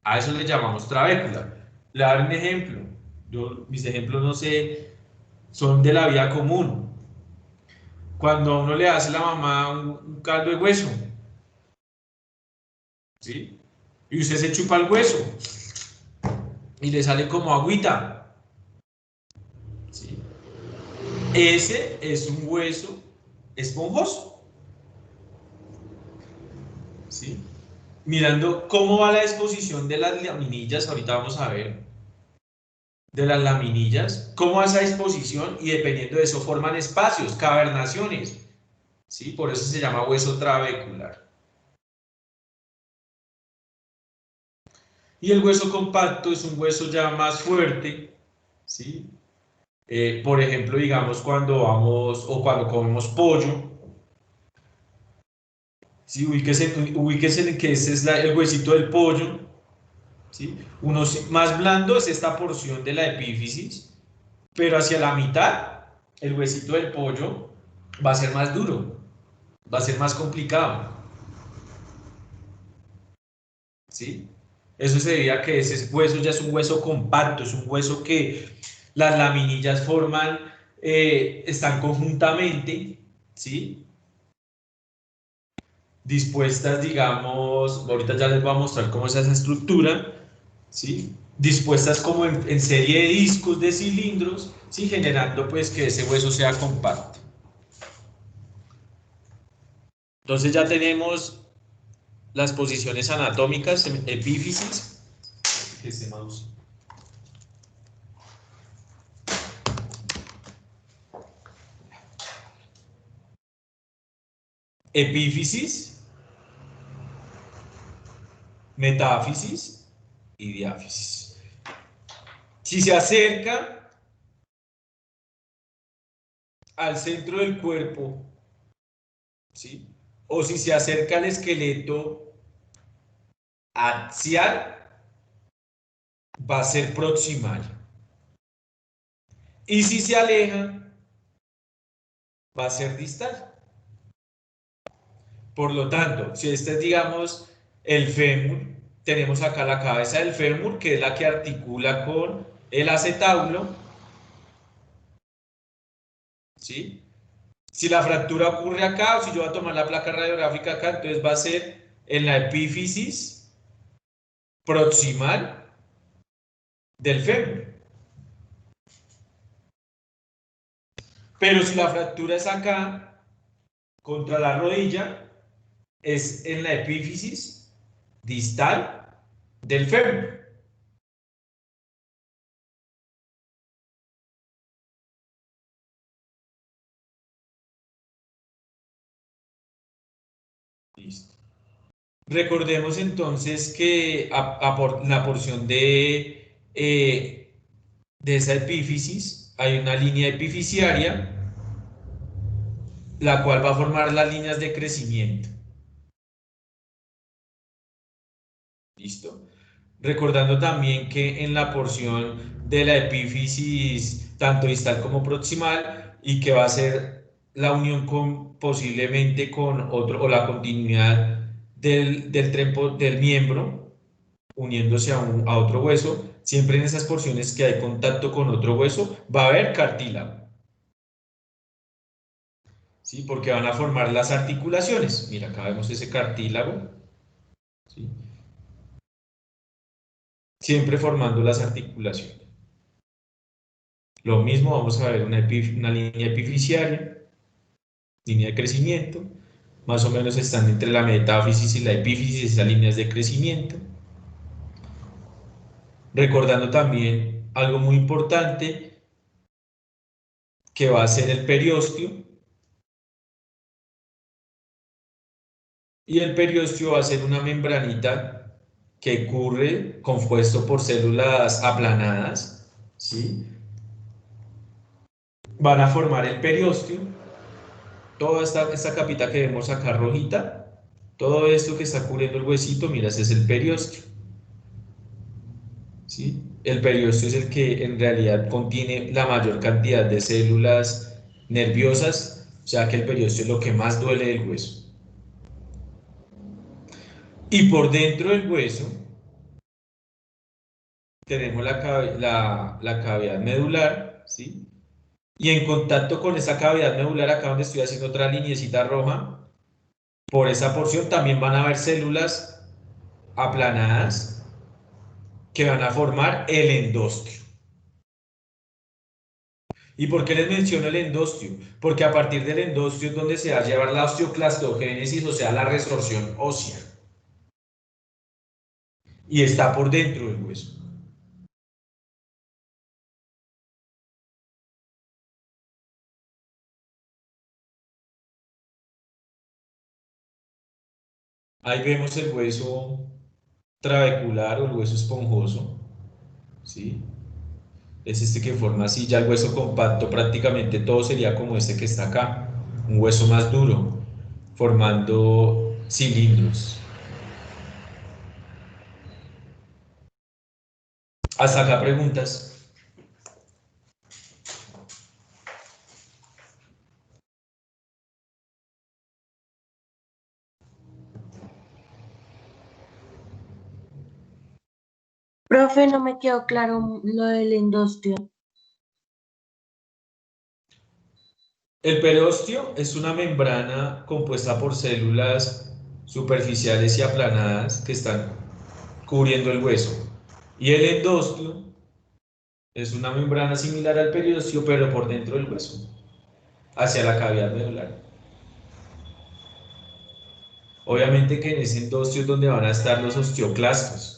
A eso le llamamos trabécula. Le voy a dar un ejemplo. Mis ejemplos no sé, son de la vida común. Cuando a uno le hace la mamá un caldo de hueso, ¿sí?, y usted se chupa el hueso y le sale como agüita, ¿sí?, ese es un hueso esponjoso, ¿sí? Mirando cómo va la disposición de las laminillas, ahorita vamos a ver, de las laminillas, cómo va esa disposición, y dependiendo de eso forman espacios, cavernaciones, ¿sí? Por eso se llama hueso trabecular. Y el hueso compacto es un hueso ya más fuerte, ¿sí? Por ejemplo, digamos cuando vamos o cuando comemos pollo, ¿sí? Ubíquese en que ese es el huesito del pollo, ¿sí? Uno más blando es esta porción de la epífisis, pero hacia la mitad el huesito del pollo va a ser más duro, va a ser más complicado, ¿sí? Eso se debe a que ese hueso ya es un hueso compacto, es un hueso que las laminillas forman, están conjuntamente, ¿sí?, dispuestas, digamos, ahorita ya les voy a mostrar cómo es esa estructura, ¿sí?, dispuestas como en serie de discos, de cilindros, ¿sí?, generando pues que ese hueso sea compacto. Entonces ya tenemos las posiciones anatómicas, epífisis, que se mouse. epífisis, metáfisis y diáfisis. Si se acerca al centro del cuerpo, ¿sí? O si se acerca al esqueleto axial, va a ser proximal. Y si se aleja, va a ser distal. Por lo tanto, si este es, digamos, el fémur, tenemos acá la cabeza del fémur, que es la que articula con el acetábulo, ¿sí? Si la fractura ocurre acá, o si yo voy a tomar la placa radiográfica acá, entonces va a ser en la epífisis proximal del fémur. Pero si la fractura es acá, contra la rodilla, es en la epífisis distal del fémur. Listo. Recordemos entonces que la porción de esa epífisis hay una línea epifisiaria, la cual va a formar las líneas de crecimiento. ¿Listo? Recordando también que en la porción de la epífisis, tanto distal como proximal, y que va a ser la unión posiblemente con otro, o la continuidad del miembro, uniéndose a otro hueso, siempre en esas porciones que hay contacto con otro hueso, va a haber cartílago. ¿Sí? Porque van a formar las articulaciones. Mira, acá vemos ese cartílago. ¿Sí? Siempre formando las articulaciones. Lo mismo vamos a ver una línea epifisiaria, línea de crecimiento, más o menos están entre la metáfisis y la epífisis, esas líneas de crecimiento. Recordando también algo muy importante, que va a ser el periósteo, y el periósteo va a ser una membranita que cubre, compuesto por células aplanadas, ¿sí? Van a formar el periósteo, toda esta capita que vemos acá rojita, todo esto que está cubriendo el huesito, mira, ese es el periósteo, ¿sí? El periósteo es el que en realidad contiene la mayor cantidad de células nerviosas, o sea que el periósteo es lo que más duele del hueso. Y por dentro del hueso tenemos la cavidad medular, ¿sí? Y en contacto con esa cavidad medular, acá donde estoy haciendo otra lineecita roja, por esa porción también van a haber células aplanadas que van a formar el endostio. ¿Y por qué les menciono el endostio? Porque a partir del endostio es donde se va a llevar la osteoclastogénesis, o sea, la resorción ósea. Y está por dentro del hueso. Ahí vemos el hueso trabecular o el hueso esponjoso, ¿sí? Es este que forma así, ya el hueso compacto prácticamente todo sería como este que está acá, un hueso más duro, formando cilindros. Hasta acá preguntas. Profe, no me quedó claro lo del endostio. El periósteo es una membrana compuesta por células superficiales y aplanadas que están cubriendo el hueso. Y el endostio es una membrana similar al periósteo, pero por dentro del hueso, hacia la cavidad medular. Obviamente que en ese endostio es donde van a estar los osteoclastos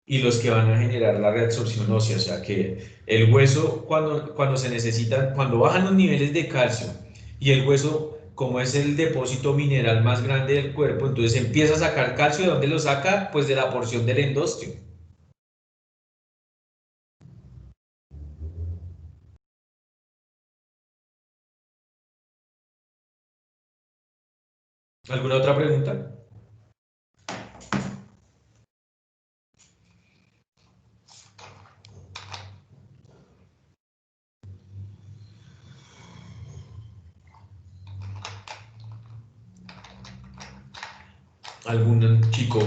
y los que van a generar la reabsorción ósea, o sea que el hueso cuando se necesitan, cuando bajan los niveles de calcio y el hueso como es el depósito mineral más grande del cuerpo, entonces empieza a sacar calcio. ¿De dónde lo saca? Pues de la porción del endostio. ¿Alguna otra pregunta? ¿Algún chico?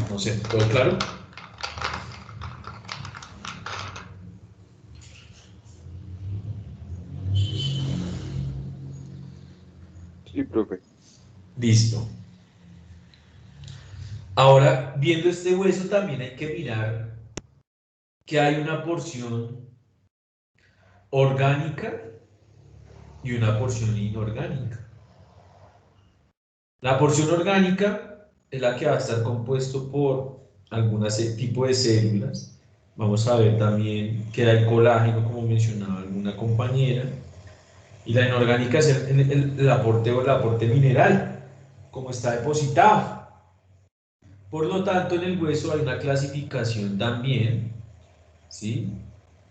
No sé, ¿todo claro? Sí, profe. Listo. Ahora, viendo este hueso, también hay que mirar que hay una porción orgánica y una porción inorgánica. La porción orgánica es la que va a estar compuesto por algún tipo de células. Vamos a ver también que hay colágeno, como mencionaba alguna compañera. Y la inorgánica es el aporte o el aporte mineral, como está depositado. Por lo tanto, en el hueso hay una clasificación también, ¿sí?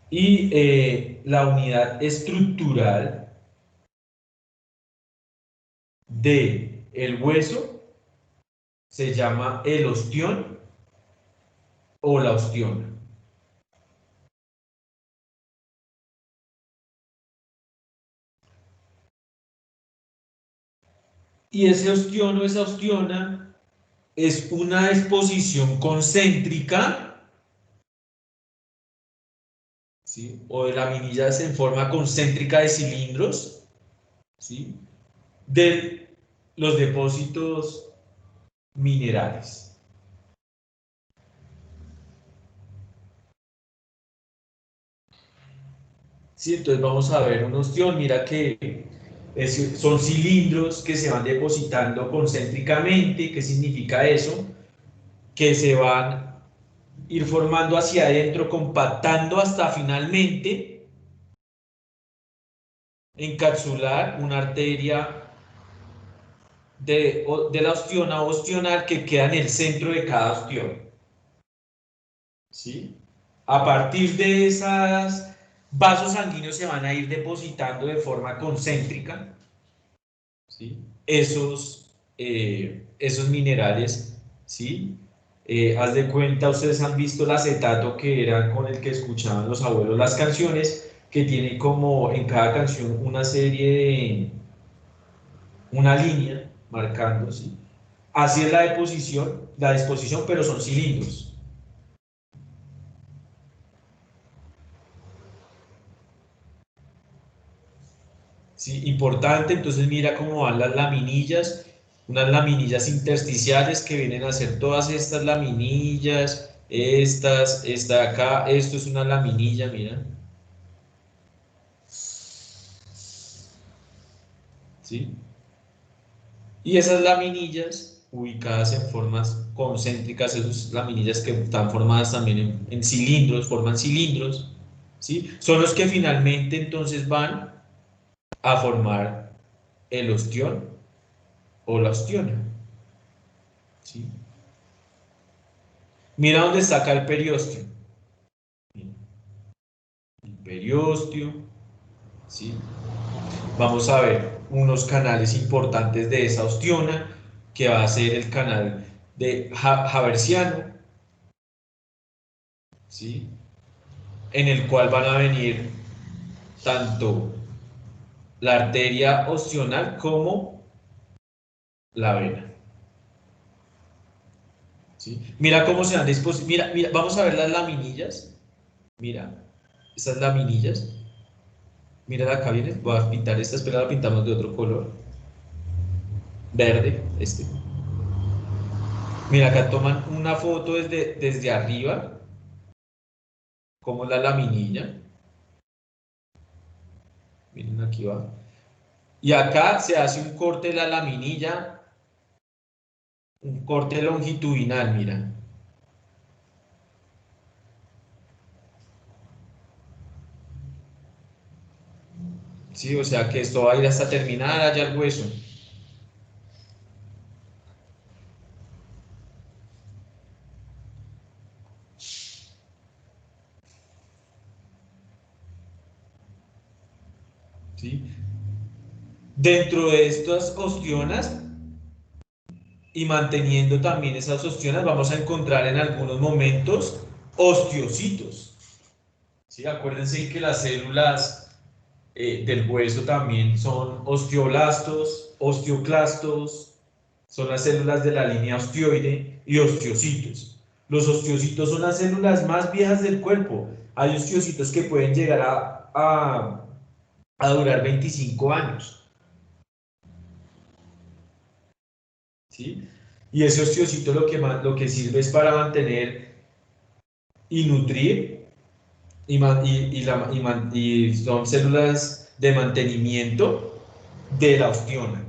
Y la unidad estructural del hueso se llama el ostión o la ostiona. Y ese ostión o esa ostiona es una exposición concéntrica, ¿sí? O de laminillas en forma concéntrica de cilindros, ¿sí? De los depósitos minerales. Sí, entonces vamos a ver un ostión. Mira que son cilindros que se van depositando concéntricamente. ¿Qué significa eso? Que se van a ir formando hacia adentro, compactando hasta finalmente encapsular una arteria de la ostiona o ostional que queda en el centro de cada ostión. ¿Sí? A partir de esas vasos sanguíneos se van a ir depositando de forma concéntrica, ¿sí? Esos minerales, ¿sí? Haz de cuenta, ustedes han visto el acetato que era con el que escuchaban los abuelos las canciones, que tiene como en cada canción una serie de, una línea marcando, ¿sí? Así es la disposición, pero son cilindros. ¿Sí? Importante, entonces mira cómo van las laminillas, unas laminillas intersticiales que vienen a ser todas estas laminillas, esta de acá, esto es una laminilla, mira. ¿Sí? Y esas laminillas ubicadas en formas concéntricas, esas laminillas que están formadas también en cilindros, forman cilindros, ¿sí? Son los que finalmente entonces van a formar el ostión o la ostiona, ¿sí? Mira dónde está acá el periósteo. El periósteo, ¿sí? Vamos a ver unos canales importantes de esa ostiona, que va a ser el canal de Haversiano, ¿sí? En el cual van a venir tanto la arteria ostional como la vena. ¿Sí? Mira cómo se dan disposición. Mira, mira, vamos a ver las laminillas. Mira, estas laminillas. Mira, acá viene. Voy a pintar esta, espera, la pintamos de otro color. Verde, este. Mira, acá toman una foto desde arriba, como la laminilla. Miren, aquí va. Y acá se hace un corte de la laminilla, un corte longitudinal, mira. ¿sí? O sea que esto va a ir hasta terminar allá el hueso. ¿Sí? Dentro de estas ostionas y manteniendo también esas ostionas vamos a encontrar en algunos momentos osteocitos. ¿Sí? Acuérdense que las células del hueso también son osteoblastos, osteoclastos, son las células de la línea osteoide y osteocitos. Los osteocitos son las células más viejas del cuerpo. Hay osteocitos que pueden llegar a durar 25 años. ¿Sí? Y ese osteocito lo que sirve es para mantener y nutrir y son células de mantenimiento de la ostiona.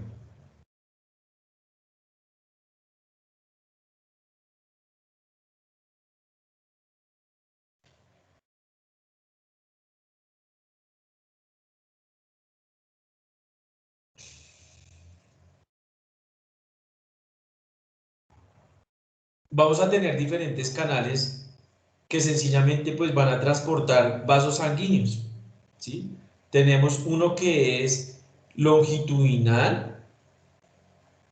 Vamos a tener diferentes canales que sencillamente pues van a transportar vasos sanguíneos, ¿sí? Tenemos uno que es longitudinal,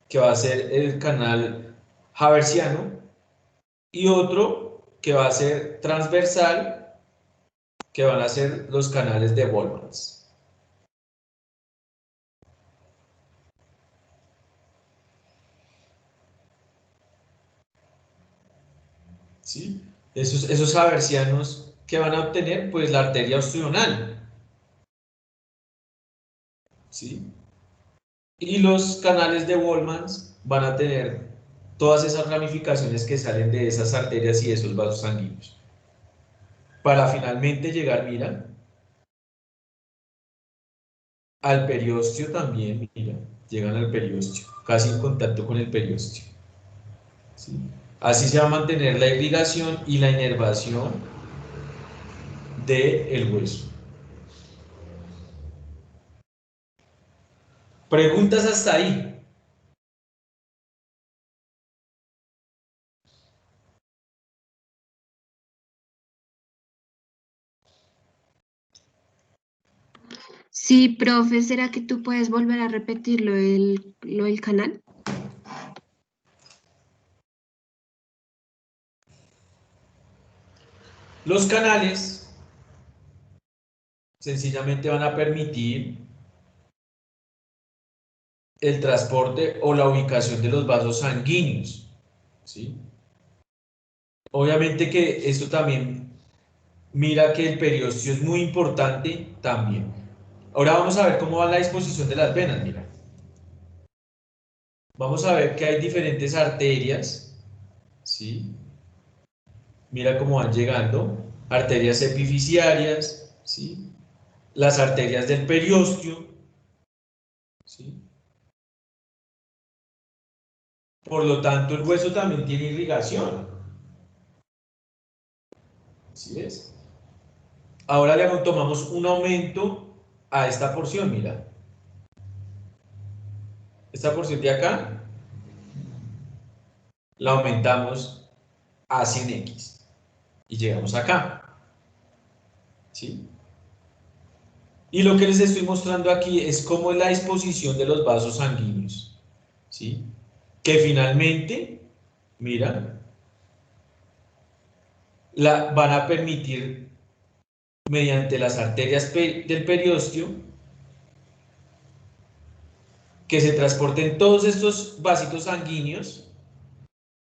que va a ser el canal haversiano, y otro que va a ser transversal, que van a ser los canales de Volmans. ¿Sí? Esos haversianos que van a obtener pues la arteria osteonal, ¿sí? Y los canales de Volmans van a tener todas esas ramificaciones que salen de esas arterias y esos vasos sanguíneos. Para finalmente llegar, mira, al periósteo también, mira, llegan al periósteo, casi en contacto con el periósteo. ¿Sí? Así se va a mantener la irrigación y la inervación del hueso. Preguntas hasta ahí. Sí, profe, ¿será que tú puedes volver a repetir lo del canal? Los canales sencillamente van a permitir el transporte o la ubicación de los vasos sanguíneos, ¿sí? Obviamente que esto también, mira que el periósteo es muy importante también. Ahora vamos a ver cómo va la disposición de las venas, mira. Vamos a ver que hay diferentes arterias, ¿sí? Mira cómo van llegando, arterias epifisiarias, ¿sí? Las arterias del periósteo, ¿sí? Por lo tanto, el hueso también tiene irrigación, ¿sí ves? Ahora le tomamos un aumento a esta porción, mira. Esta porción de acá la aumentamos a 100x y llegamos acá, ¿sí? Y lo que les estoy mostrando aquí es cómo es la disposición de los vasos sanguíneos, ¿sí? Que finalmente, mira, van a permitir, mediante las arterias del periósteo, que se transporten todos estos vasitos sanguíneos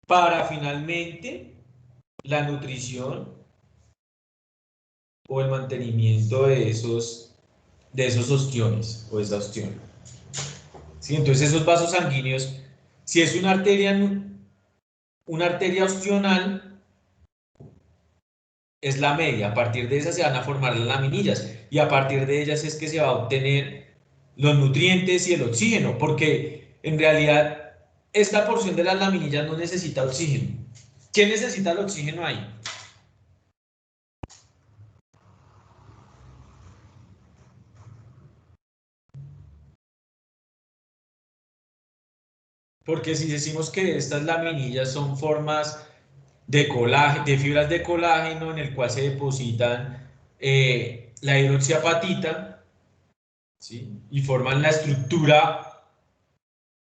para finalmente la nutrición o el mantenimiento de esos ostiones o esa ostión. ¿Sí? Entonces esos vasos sanguíneos, si es una arteria ostional, es la media. A partir de esa se van a formar las laminillas y a partir de ellas es que se va a obtener los nutrientes y el oxígeno, porque en realidad esta porción de las laminillas no necesita oxígeno. ¿Quién necesita el oxígeno ahí? Porque si decimos que estas laminillas son formas de colágeno, de fibras de colágeno en el cual se depositan la hidroxiapatita, ¿sí? Y forman la estructura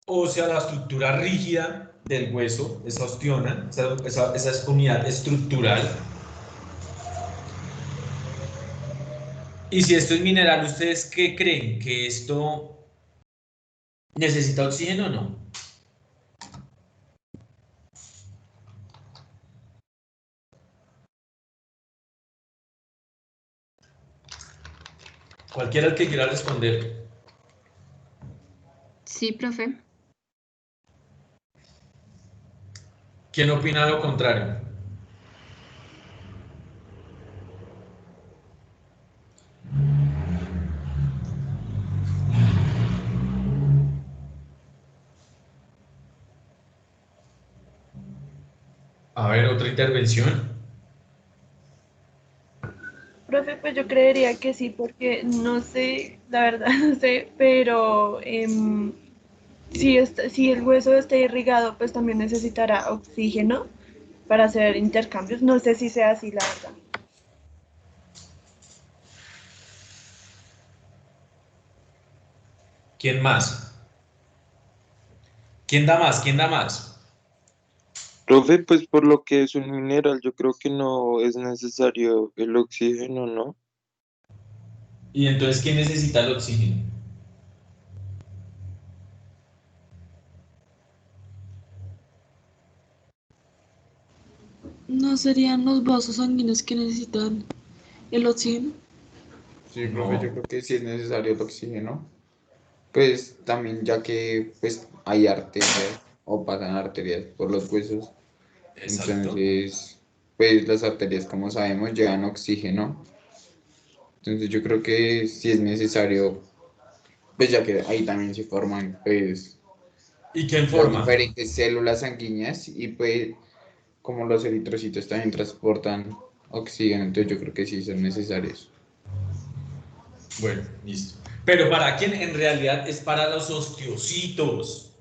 ósea, la estructura rígida del hueso, esa osteona, esa unidad estructural. Y si esto es mineral, ¿ustedes qué creen? ¿Que esto necesita oxígeno o no? Cualquiera el que quiera responder. Sí, profe. ¿Quién opina lo contrario? A ver, otra intervención. Profe, pues yo creería que sí, porque no sé, la verdad no sé, pero si el hueso está irrigado, pues también necesitará oxígeno para hacer intercambios. No sé si sea así, la verdad. ¿Quién más? ¿Quién da más? ¿Quién da más? Profe, pues por lo que es un mineral, yo creo que no es necesario el oxígeno, ¿no? Y entonces, ¿quién necesita el oxígeno? ¿No serían los vasos sanguíneos que necesitan el oxígeno? Sí, profe, yo No, creo que sí es necesario el oxígeno. Pues también ya que pues hay arterias o pasan arterias por los huesos. exacto. Entonces, pues las arterias, como sabemos, llevan oxígeno. Entonces yo creo que sí es necesario, pues ya que ahí también se forman pues ¿Y quién las forma? diferentes células sanguíneas y pues como los eritrocitos también transportan oxígeno, entonces yo creo que sí son necesarios. Bueno, listo. Pero ¿para quién? En realidad es para los osteocitos.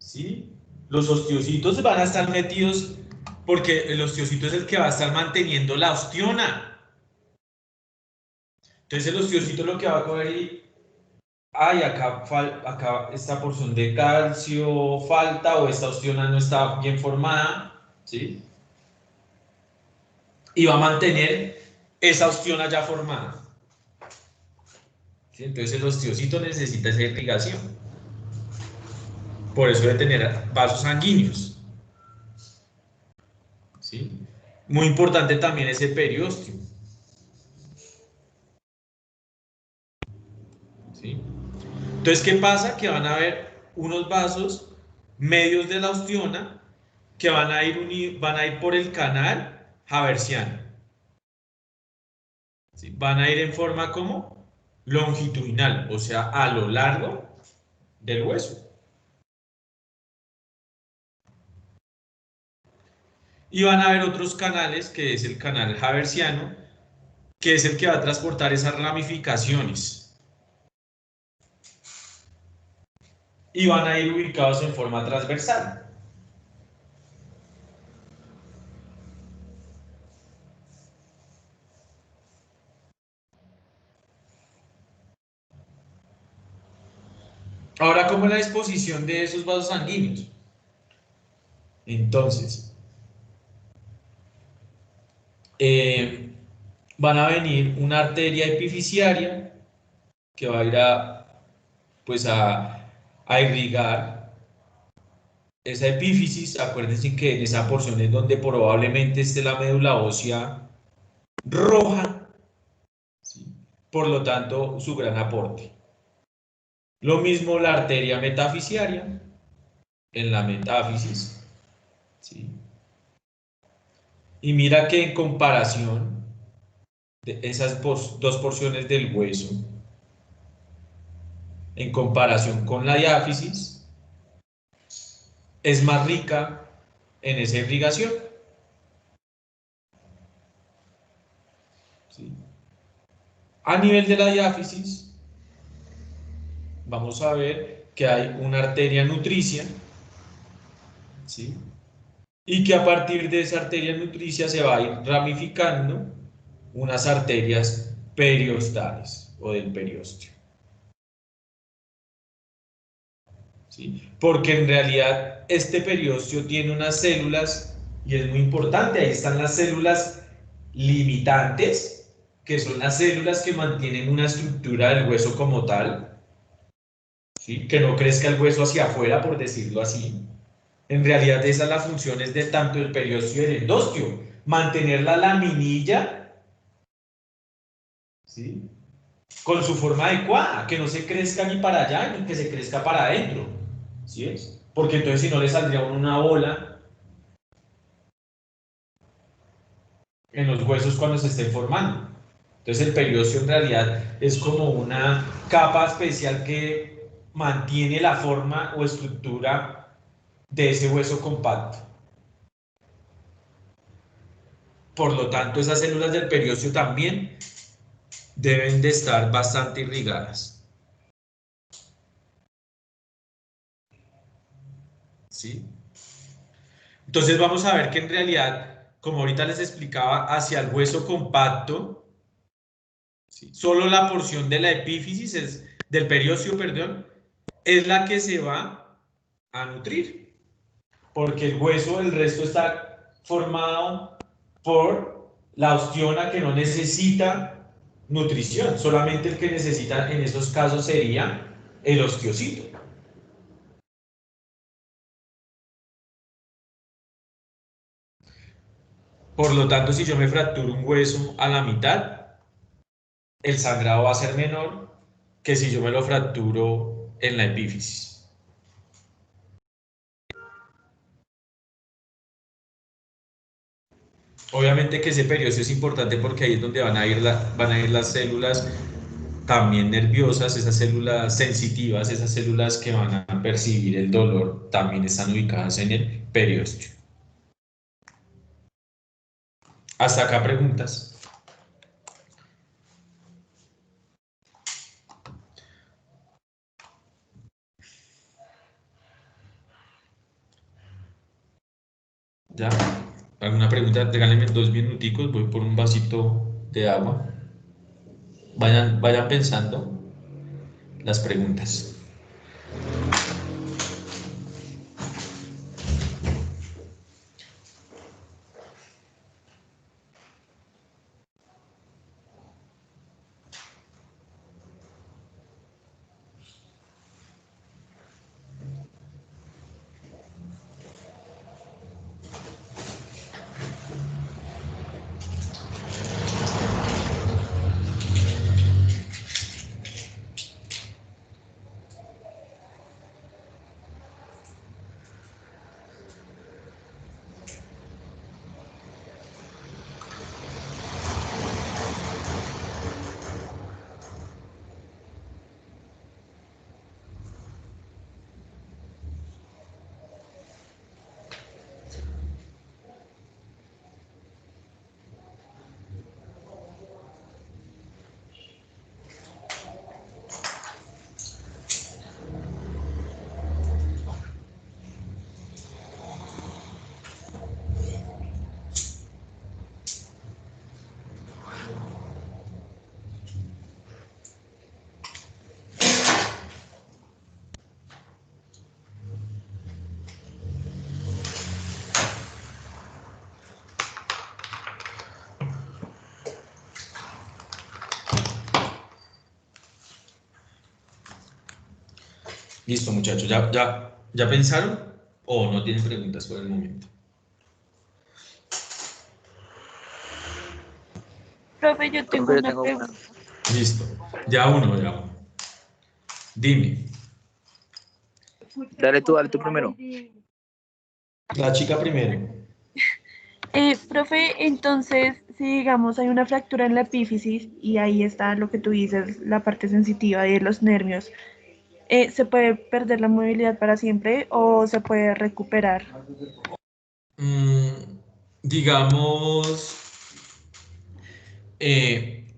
¿Sí? Los osteocitos van a estar metidos porque el osteocito es el que va a estar manteniendo la osteona. Entonces el osteocito lo que va a coger y ay, acá esta porción de calcio falta o esta osteona no está bien formada, ¿sí? Y va a mantener esa osteona ya formada, ¿sí? Entonces el osteocito necesita esa irrigación, por eso debe tener vasos sanguíneos, ¿sí? Muy importante también ese periósteo, ¿sí? Entonces, ¿qué pasa? Que van a haber unos vasos medios de la osteona que van a ir por el canal haversiano. ¿Sí? Van a ir en forma como longitudinal, o sea, a lo largo del hueso. Y van a haber otros canales, que es el canal haversiano, que es el que va a transportar esas ramificaciones. Y van a ir ubicados en forma transversal. Ahora, ¿cómo es la disposición de esos vasos sanguíneos? Entonces, eh, van a venir una arteria epifisiaria que va a ir pues a irrigar esa epífisis. Acuérdense que en esa porción es donde probablemente esté la médula ósea roja, ¿sí? Por lo tanto, su gran aporte. Lo mismo la arteria metafisiaria en la metáfisis, ¿sí? Y mira que en comparación de esas dos porciones del hueso, en comparación con la diáfisis, es más rica en esa irrigación, ¿sí? A nivel de la diáfisis, vamos a ver que hay una arteria nutricia, ¿sí? Y que a partir de esa arteria nutricia se va a ir ramificando unas arterias periostales o del periósteo, ¿sí? Porque en realidad este periósteo tiene unas células, y es muy importante, ahí están las células limitantes, que son las células que mantienen una estructura del hueso como tal, ¿sí? Que no crezca el hueso hacia afuera, por decirlo así. En realidad esa es la función de tanto el periósteo y el endostio, mantener la laminilla, ¿sí? Con su forma adecuada, que no se crezca ni para allá ni que se crezca para adentro, ¿sí es? Porque entonces si no le saldría una bola en los huesos cuando se estén formando. Entonces el periósteo en realidad es como una capa especial que mantiene la forma o estructura de ese hueso compacto. Por lo tanto, esas células del periósteo también deben de estar bastante irrigadas, ¿sí? Entonces vamos a ver que en realidad, como ahorita les explicaba, hacia el hueso compacto, ¿sí? Solo la porción de la epífisis, del periósteo, perdón, es la que se va a nutrir, porque el hueso, el resto está formado por la osteona, que no necesita nutrición, solamente el que necesita en esos casos sería el osteocito. Por lo tanto, si yo me fracturo un hueso a la mitad, el sangrado va a ser menor que si yo me lo fracturo en la epífisis. Obviamente que ese periósteo es importante porque ahí es donde van a ir las células también nerviosas, esas células sensitivas, esas células que van a percibir el dolor, también están ubicadas en el periósteo. Hasta acá preguntas. ¿Ya? ¿Alguna pregunta? Regálenme 2 minuticos, voy por un vasito de agua. Vayan pensando las preguntas. Listo, muchachos. ¿Ya pensaron? ¿O no tienen preguntas por el momento? Profe, yo tengo Profe, yo una tengo una. pregunta. Listo. Ya uno. Dime. Dale tú primero. La chica primero. Profe, entonces, si digamos hay una fractura en la epífisis y ahí está lo que tú dices, la parte sensitiva de los nervios, ¿se puede perder la movilidad para siempre o se puede recuperar? Digamos,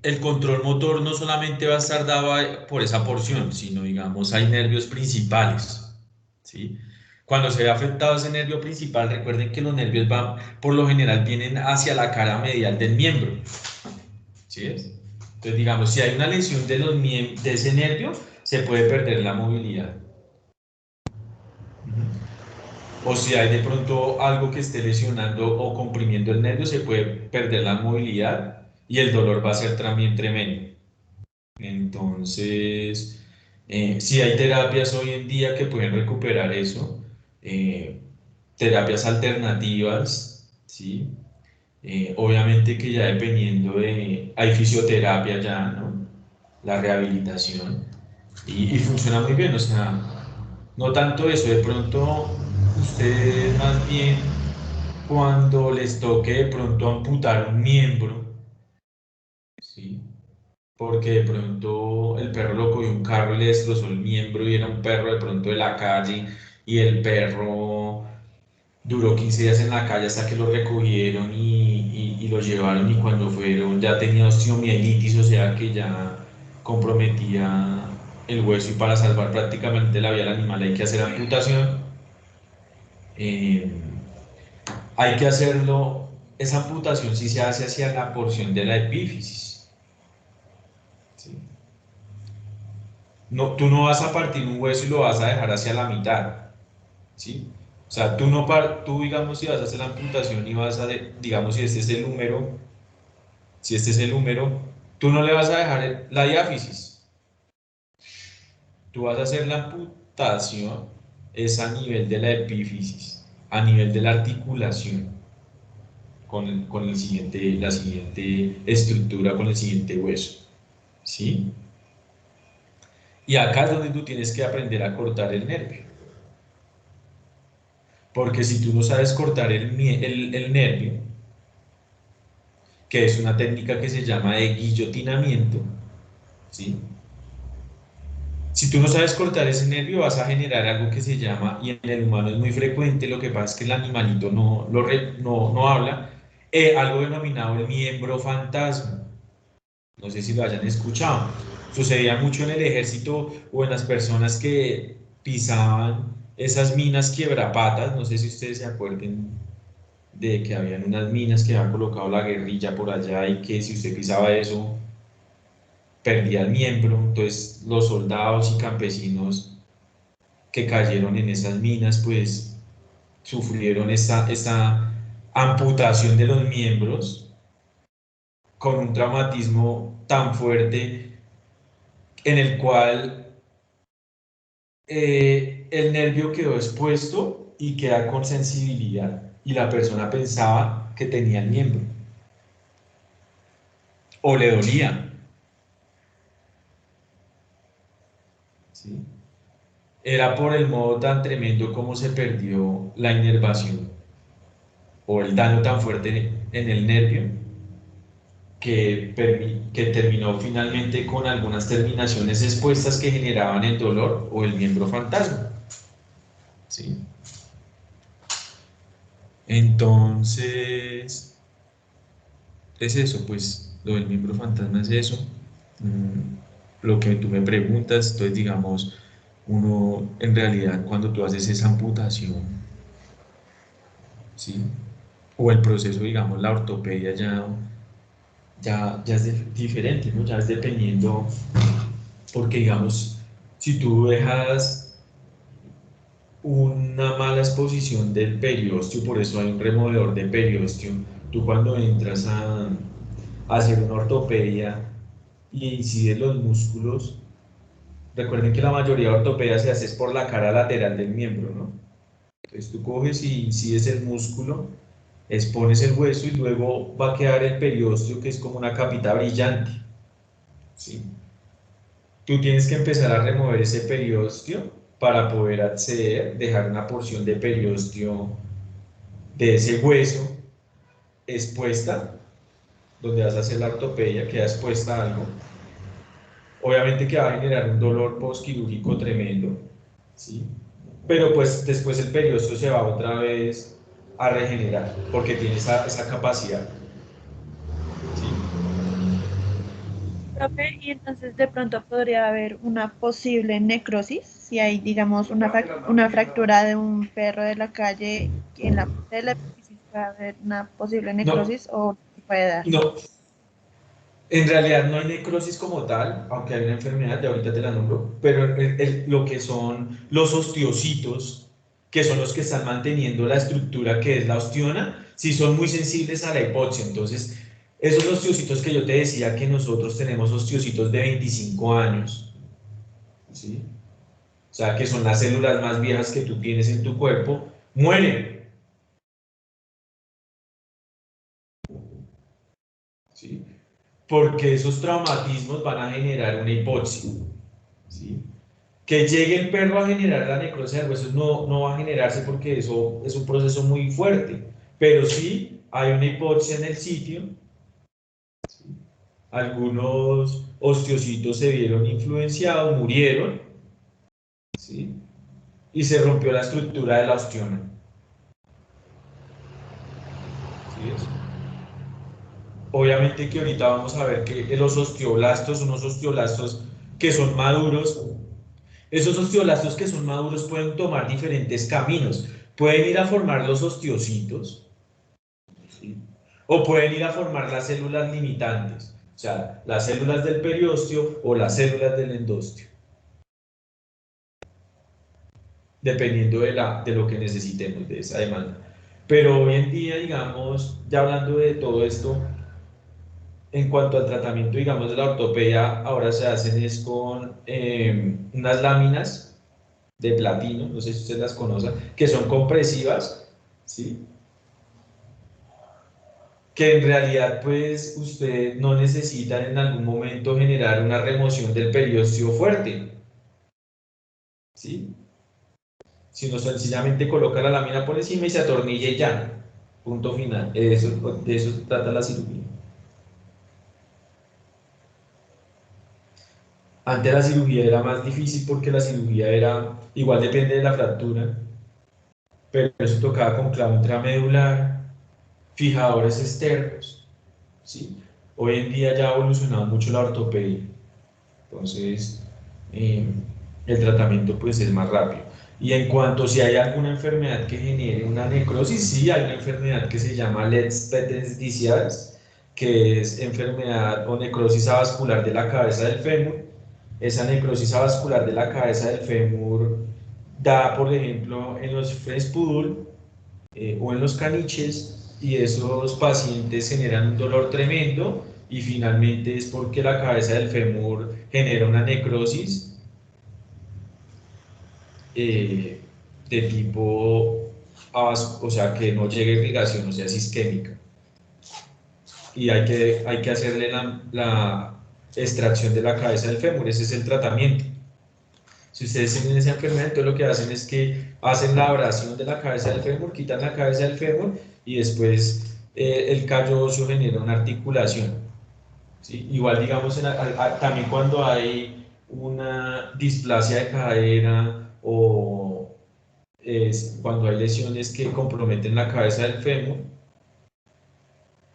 el control motor no solamente va a estar dado por esa porción, sino, digamos, hay nervios principales, ¿sí? Cuando se ve afectado ese nervio principal, recuerden que los nervios van, por lo general, vienen hacia la cara medial del miembro, ¿sí es? Entonces, digamos, si hay una lesión de ese nervio, se puede perder la movilidad. O si hay de pronto algo que esté lesionando o comprimiendo el nervio, se puede perder la movilidad y el dolor va a ser también tremendo. Entonces, sí hay terapias hoy en día que pueden recuperar eso, terapias alternativas, ¿sí? Obviamente que ya dependiendo hay fisioterapia ya, ¿no? La rehabilitación, y funciona muy bien, o sea, no tanto eso, de pronto ustedes más bien cuando les toque de pronto amputar un miembro, ¿sí? Porque de pronto el perro lo cogió un carro y le destrozó el miembro y era un perro de pronto de la calle y el perro duró 15 días en la calle hasta que lo recogieron y lo llevaron, y cuando fueron ya tenía osteomielitis, o sea que ya comprometía el hueso, y para salvar prácticamente la vida del animal hay que hacer amputación. Hay que hacerlo, esa amputación sí se hace hacia la porción de la epífisis, ¿sí? No, tú no vas a partir un hueso y lo vas a dejar hacia la mitad, ¿sí? O sea, tú digamos, si vas a hacer la amputación y vas a, digamos, si este es el húmero, tú no le vas a dejar la diáfisis, tú vas a hacer la amputación es a nivel de la epífisis, a nivel de la articulación, con la siguiente estructura, con el siguiente hueso, ¿sí? Y acá es donde tú tienes que aprender a cortar el nervio. Porque si tú no sabes cortar el nervio, que es una técnica que se llama de guillotinamiento, ¿sí? Si tú no sabes cortar ese nervio, vas a generar algo que se llama, y en el humano es muy frecuente, lo que pasa es que el animalito no habla, algo denominado el miembro fantasma. No sé si lo hayan escuchado. Sucedía mucho en el ejército o en las personas que pisaban esas minas quiebrapatas. No sé si ustedes se acuerden de que habían unas minas que había colocado la guerrilla por allá, y que si usted pisaba eso perdía el miembro. Entonces los soldados y campesinos que cayeron en esas minas pues sufrieron esta amputación de los miembros con un traumatismo tan fuerte en el cual el nervio quedó expuesto y queda con sensibilidad, y la persona pensaba que tenía el miembro o le dolía, ¿sí? Era por el modo tan tremendo como se perdió la inervación o el daño tan fuerte en el nervio que terminó finalmente con algunas terminaciones expuestas que generaban el dolor o el miembro fantasma, ¿sí? Entonces, es eso, pues lo del miembro fantasma es eso. Lo que tú me preguntas, entonces digamos, uno en realidad cuando tú haces esa amputación, ¿sí? O el proceso, digamos, la ortopedia ya es diferente, ¿no? Ya es dependiendo, porque digamos, si tú dejas una mala exposición del periósteo, por eso hay un removedor de periósteo, tú cuando entras a hacer una ortopedia y incides los músculos, recuerden que la mayoría de ortopedia se hace es por la cara lateral del miembro, ¿no? Entonces tú coges y incides el músculo, expones el hueso y luego va a quedar el periósteo, que es como una capita brillante, ¿sí? Tú tienes que empezar a remover ese periósteo para poder acceder, dejar una porción de periósteo de ese hueso expuesta, donde vas a hacer la ortopedia, queda expuesta algo. Obviamente que va a generar un dolor postquirúrgico tremendo, ¿sí? Pero pues después el periósteo se va otra vez a regenerar, porque tiene esa capacidad, ¿sí? Profe, y entonces de pronto podría haber una posible necrosis, si hay, digamos, una fractura de un perro de la calle en la parte de la epífisis, puede haber una posible No, necrosis o no se puede dar. no, en realidad no hay necrosis como tal, aunque hay una enfermedad, ya ahorita te la nombro, pero lo que son los osteocitos, que son los que están manteniendo la estructura que es la ostiona, sí son muy sensibles a la hipoxia. Entonces, esos osteocitos que yo te decía que nosotros tenemos osteocitos de 25 años, ¿sí? O sea, que son las células más viejas que tú tienes en tu cuerpo, mueren, ¿sí? Porque esos traumatismos van a generar una hipoxia, ¿sí? Que llegue el perro a generar la necrosis de huesos no va a generarse porque eso es un proceso muy fuerte, pero sí hay una hipoxia en el sitio, algunos osteocitos se vieron influenciados, murieron, ¿sí? Y se rompió la estructura de la osteona. ¿Sí es? Obviamente que ahorita vamos a ver que los osteoblastos, unos osteoblastos que son maduros, esos osteoblastos que son maduros pueden tomar diferentes caminos. Pueden ir a formar los osteocitos, ¿sí? O pueden ir a formar las células limitantes, o sea, las células del periósteo o las células del endosteo, dependiendo de lo que necesitemos, de esa demanda. Pero hoy en día, digamos, ya hablando de todo esto, en cuanto al tratamiento, digamos, de la ortopedia, ahora se hacen es con unas láminas de platino, no sé si ustedes las conocen, que son compresivas, ¿sí? Que en realidad pues usted no necesita en algún momento generar una remoción del periósteo fuerte, ¿sí? Sino sencillamente coloca la lámina por encima y se atornilla y ya, punto final. De eso se trata la cirugía. Antes la cirugía era más difícil porque la cirugía era, igual depende de la fractura, pero eso tocaba con clavo intramedular, fijadores externos, ¿sí? Hoy en día ya ha evolucionado mucho la ortopedia. Entonces, eh, el tratamiento pues es más rápido. Y en cuanto si hay alguna enfermedad que genere una necrosis, sí hay una enfermedad que se llama Letz-Peters disease, que es enfermedad o necrosis avascular de la cabeza del fémur. Esa necrosis avascular de la cabeza del fémur da, por ejemplo, en los French-Poodle o en los caniches, y esos pacientes generan un dolor tremendo y finalmente es porque la cabeza del fémur genera una necrosis eh, de tipo, o sea, que no llegue irrigación, o sea, es isquémica. Y hay que hacerle la extracción de la cabeza del fémur, ese es el tratamiento. Si ustedes tienen esa enfermedad, entonces lo que hacen es que hacen la abrasión de la cabeza del fémur, quitan la cabeza del fémur y después el callo óseo genera una articulación, ¿sí? Igual, digamos, también cuando hay una displasia de cadera o cuando hay lesiones que comprometen la cabeza del fémur,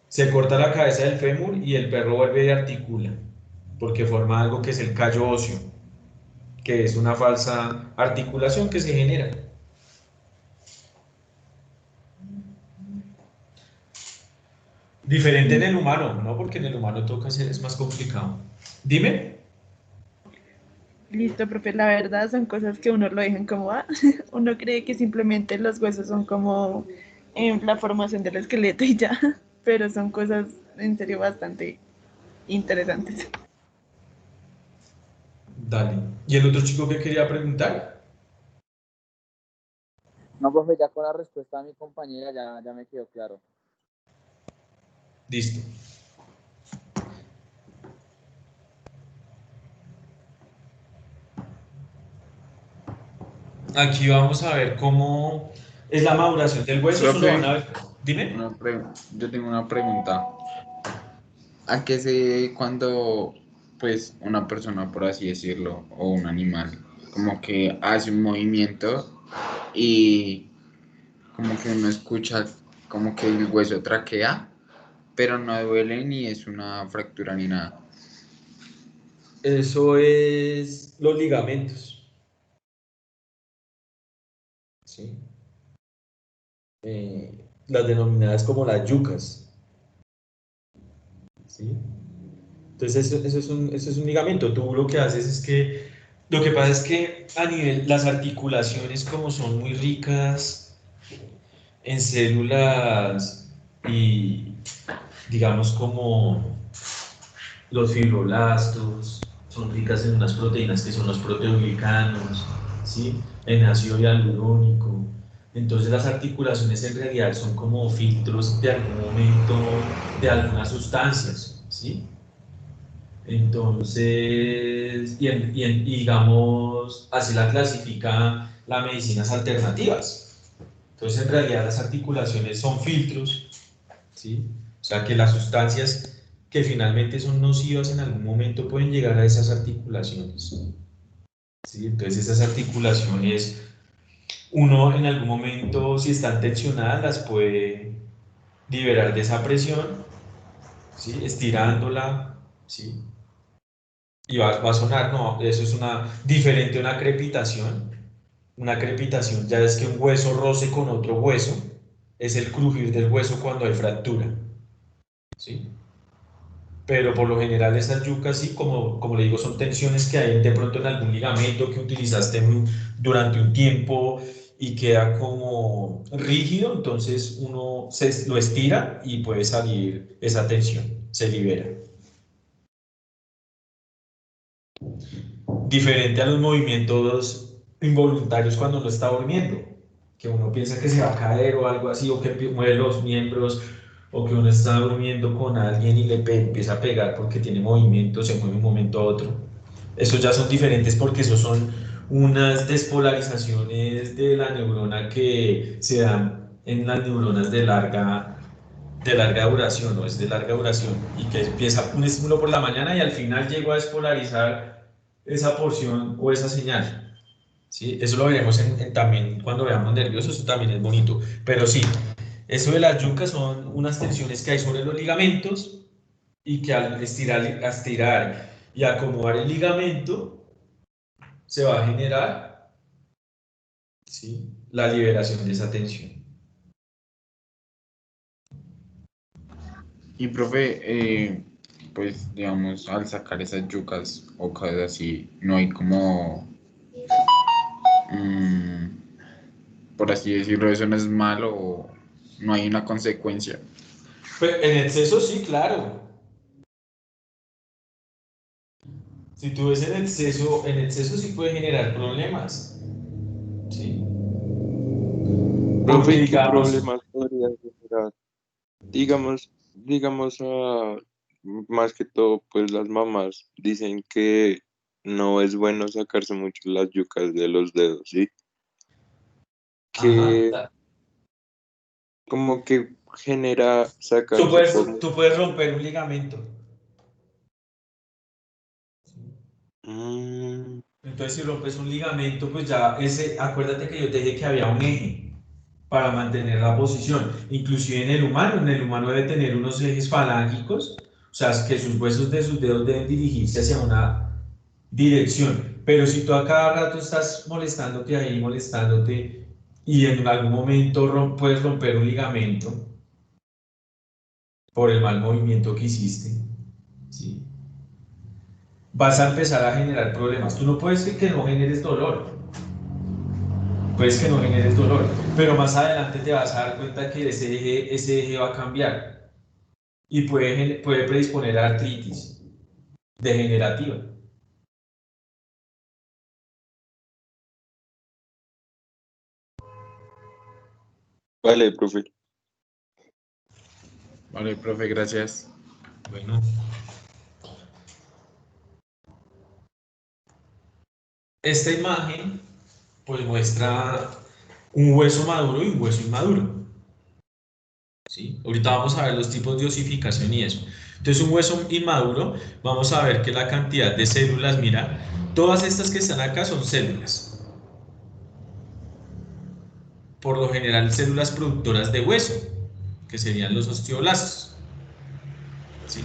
se corta la cabeza del fémur y el perro vuelve y articula, porque forma algo que es el callo óseo, que es una falsa articulación que se genera. Diferente en el humano, ¿no? Porque en el humano toca hacer, es más complicado. Dime. Listo, profe, la verdad son cosas que uno lo dejan como, uno cree que simplemente los huesos son como la formación del esqueleto y ya, pero son cosas en serio bastante interesantes. Dale. ¿Y el otro chico que quería preguntar? No, profe, ya con la respuesta de mi compañera ya me quedó claro. Listo. Aquí vamos a ver cómo es la maduración del hueso. Eso lo van a ver. Dime. Yo tengo una pregunta. ¿A qué se debe cuando, pues, una persona, por así decirlo, o un animal, como que hace un movimiento y como que uno escucha como que el hueso traquea, pero no duele ni es una fractura ni nada? Eso es los ligamentos. ¿Sí? Las denominadas como las yucas. ¿Sí? Entonces eso es un ligamento. Tú lo que haces es que, lo que pasa es que a nivel, las articulaciones como son muy ricas en células y digamos como los fibroblastos, son ricas en unas proteínas que son los proteoglicanos, ¿sí? En ácido hialurónico. Entonces las articulaciones en realidad son como filtros de algún momento de algunas sustancias, ¿sí? Entonces, y digamos, así la clasifica las medicinas alternativas. Entonces, en realidad las articulaciones son filtros, ¿sí? O sea, que las sustancias que finalmente son nocivas en algún momento pueden llegar a esas articulaciones, ¿sí? Entonces, esas articulaciones, uno en algún momento, si están tensionadas, las puede liberar de esa presión, ¿sí? Estirándola, ¿sí? Y va a sonar, no, eso es una diferente a una crepitación. Una crepitación ya es que un hueso roce con otro hueso, es el crujir del hueso cuando hay fractura, ¿sí? Pero por lo general esas yucas, sí, como le digo, son tensiones que hay de pronto en algún ligamento que utilizaste durante un tiempo y queda como rígido, entonces uno lo estira y puede salir esa tensión, se libera. Diferente a los movimientos involuntarios cuando uno está durmiendo, que uno piensa que se va a caer o algo así, o que mueve los miembros, o que uno está durmiendo con alguien y empieza a pegar porque tiene movimiento, se mueve de un momento a otro. Esos ya son diferentes porque esos son unas despolarizaciones de la neurona que se dan en las neuronas de larga duración, ¿no? Es de larga duración, y que empieza un estímulo por la mañana y al final llegó a despolarizar esa porción o esa señal, ¿sí? Eso lo veremos también cuando veamos nerviosos, eso también es bonito, pero sí, eso de las yucas son unas tensiones que hay sobre los ligamentos y que al estirar y acomodar el ligamento se va a generar, ¿sí?, la liberación de esa tensión. Y profe, pues digamos, al sacar esas yucas o cosas así, no hay como, por así decirlo, eso no es malo o no hay una consecuencia. Pues en exceso sí, claro. Si tú ves en exceso sí puede generar problemas, ¿sí? Porque Profe, ¿qué digamos, problemas podría generar? Digamos, más que todo, pues las mamás dicen que no es bueno sacarse mucho las yucas de los dedos, ¿sí? ajá, Que como que genera sacarse por mucho. tú puedes romper un ligamento. Mm, Entonces, si rompes un ligamento, pues ya acuérdate que yo te dije que había un eje para mantener la posición. Inclusive en el humano debe tener unos ejes falángicos, o sea, que sus huesos de sus dedos deben dirigirse hacia una dirección. Pero si tú a cada rato estás molestándote ahí, molestándote, y en algún momento puedes romper un ligamento por el mal movimiento que hiciste, ¿sí?, vas a empezar a generar problemas. Tú no puedes que no generes dolor, puedes que no generes dolor, pero más adelante te vas a dar cuenta que ese eje va a cambiar y puede predisponer a artritis degenerativa. vale, profe. Vale, profe, gracias. Bueno, esta imagen pues muestra un hueso maduro y un hueso inmaduro, ¿sí? Ahorita vamos a ver los tipos de osificación y eso. Entonces, un hueso inmaduro, vamos a ver que la cantidad de células, mira, todas estas que están acá son células. Por lo general, células productoras de hueso, que serían los osteoblastos, ¿sí?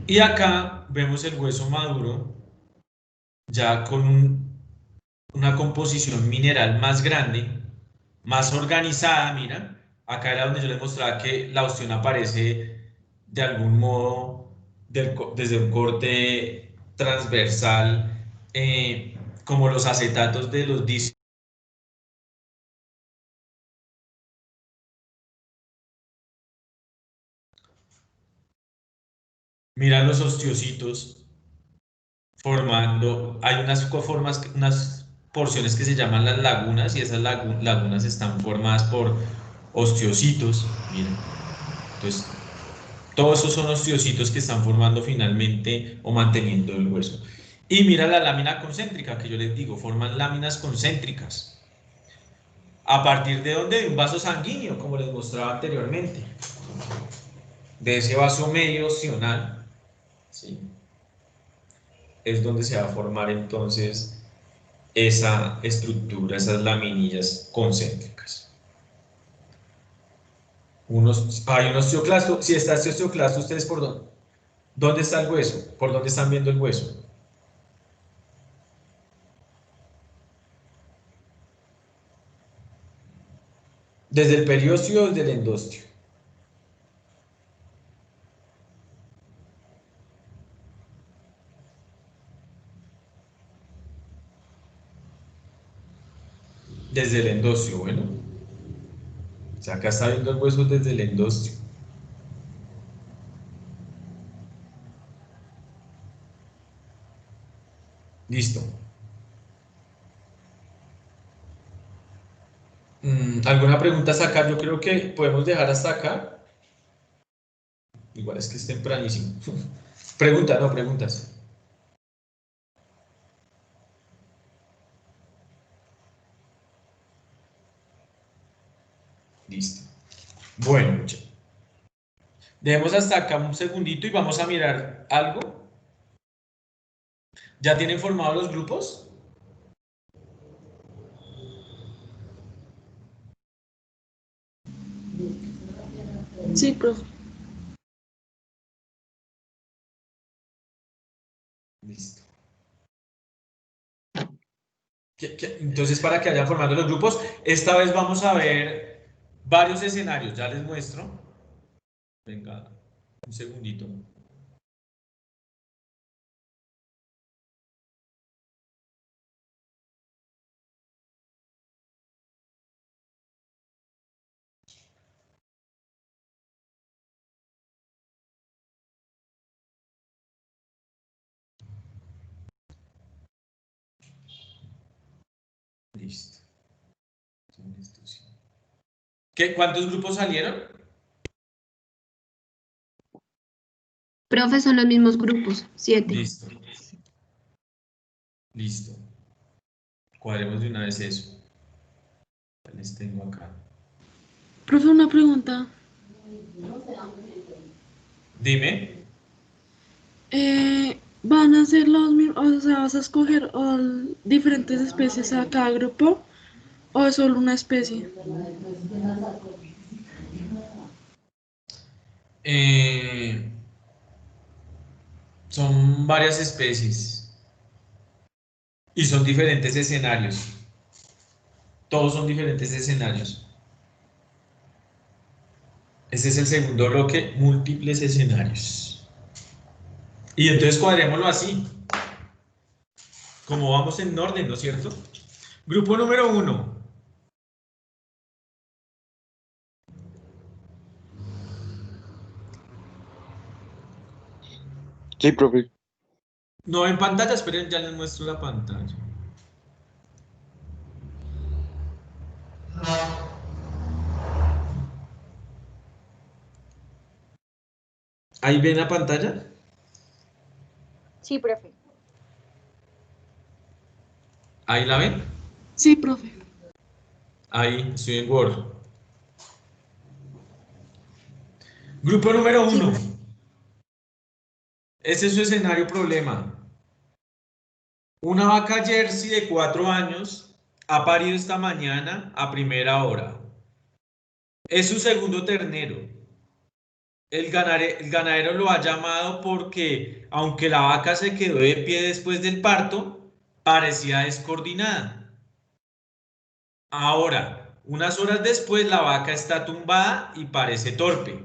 Y acá vemos el hueso maduro, ya con una composición mineral más grande, más organizada, mira. Acá era donde yo les mostraba que la ostión aparece de algún modo desde un corte transversal, como los acetatos de los discos. Mira los osteocitos formando, hay unas formas, unas porciones que se llaman las lagunas y esas lagunas están formadas por osteocitos, miren. Entonces, todos esos son osteocitos que están formando finalmente o manteniendo el hueso. Y mira la lámina concéntrica que yo les digo, forman láminas concéntricas. ¿A partir de dónde? De un vaso sanguíneo, como les mostraba anteriormente. De ese vaso medio ostional, ¿sí? Es donde se va a formar entonces esa estructura, esas laminillas concéntricas. Hay un osteoclasto. Si está este osteoclasto, ¿ustedes por dónde? ¿Dónde está el hueso? ¿Por dónde están viendo el hueso? ¿Desde el periósteo o desde el endostio? Desde el endostio, bueno. O sea, acá está viendo el hueso desde el endostio. Listo. ¿Alguna pregunta hasta acá? Yo creo que podemos dejar hasta acá. Igual es que es tempranísimo. Preguntas, no preguntas. Listo. Bueno, muchachos. Dejemos hasta acá un segundito y vamos a mirar algo. ¿Ya tienen formados los grupos? Sí, profe. Listo. Entonces, para que hayan formado los grupos, esta vez vamos a ver varios escenarios. Ya les muestro. Venga, un segundito. Listo. ¿Cuántos grupos salieron? Profe, son los mismos grupos, 7. Listo. Listo. Cuadremos de una vez eso. Ya les tengo acá. Profe, una pregunta. Dime. ¿Van a ser los mismos, o sea, vas a escoger diferentes especies a cada grupo o es solo una especie? Son varias especies y son diferentes escenarios. Todos son diferentes escenarios. Este es el segundo bloque, múltiples escenarios. Y entonces cuadrémoslo así. Como vamos en orden, ¿no es cierto? Grupo número 1. Sí, profe. No en pantalla, esperen, ya les muestro la pantalla. ¿Ahí ven la pantalla? Sí, profe. ¿Ahí la ven? Sí, profe. Ahí, estoy en Word. Grupo número 1. Ese es su escenario problema. Una vaca Jersey de 4 años ha parido esta mañana a primera hora. Es su segundo ternero. el ganadero lo ha llamado porque, aunque la vaca se quedó de pie después del parto, parecía descoordinada. Ahora, unas horas después, la vaca está tumbada y parece torpe.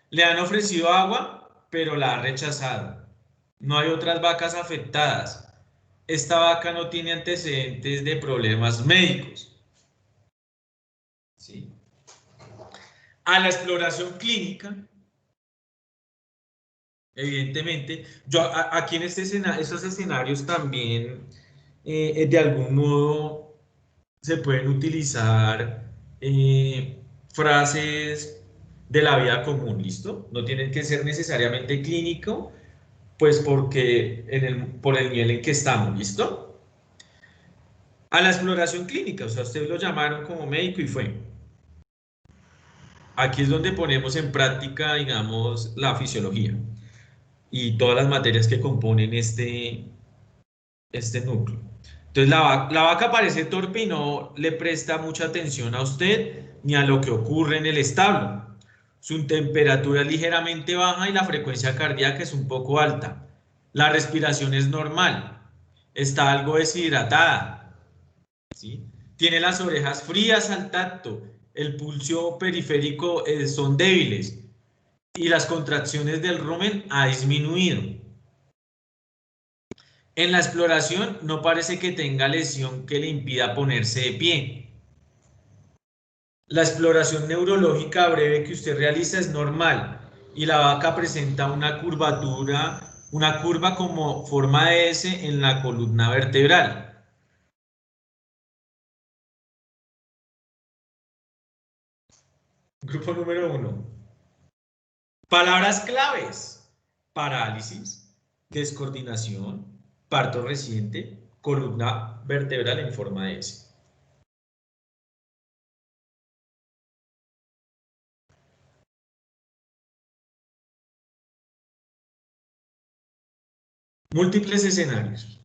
Le han ofrecido agua, pero la ha rechazado. No hay otras vacas afectadas. Esta vaca no tiene antecedentes de problemas médicos. ¿Sí? A la exploración clínica, evidentemente, aquí en estos escenarios también, de algún modo, se pueden utilizar frases de la vida común, ¿listo? No tienen que ser necesariamente clínico, pues porque por el nivel en que estamos, ¿listo? A la exploración clínica, o sea, ustedes lo llamaron como médico y fue. Aquí es donde ponemos en práctica, digamos, la fisiología y todas las materias que componen este núcleo. Entonces la vaca parece torpe y no le presta mucha atención a usted ni a lo que ocurre en el establo. Su temperatura es ligeramente baja y la frecuencia cardíaca es un poco alta. La respiración es normal. Está algo deshidratada. ¿Sí? Tiene las orejas frías al tacto. El pulso periférico son débiles y las contracciones del rumen ha disminuido. En la exploración no parece que tenga lesión que le impida ponerse de pie. La exploración neurológica breve que usted realiza es normal y la vaca presenta una curva como forma de S en la columna vertebral. Grupo número 1. Palabras claves: parálisis, descoordinación, parto reciente, columna vertebral en forma de S. Múltiples escenarios.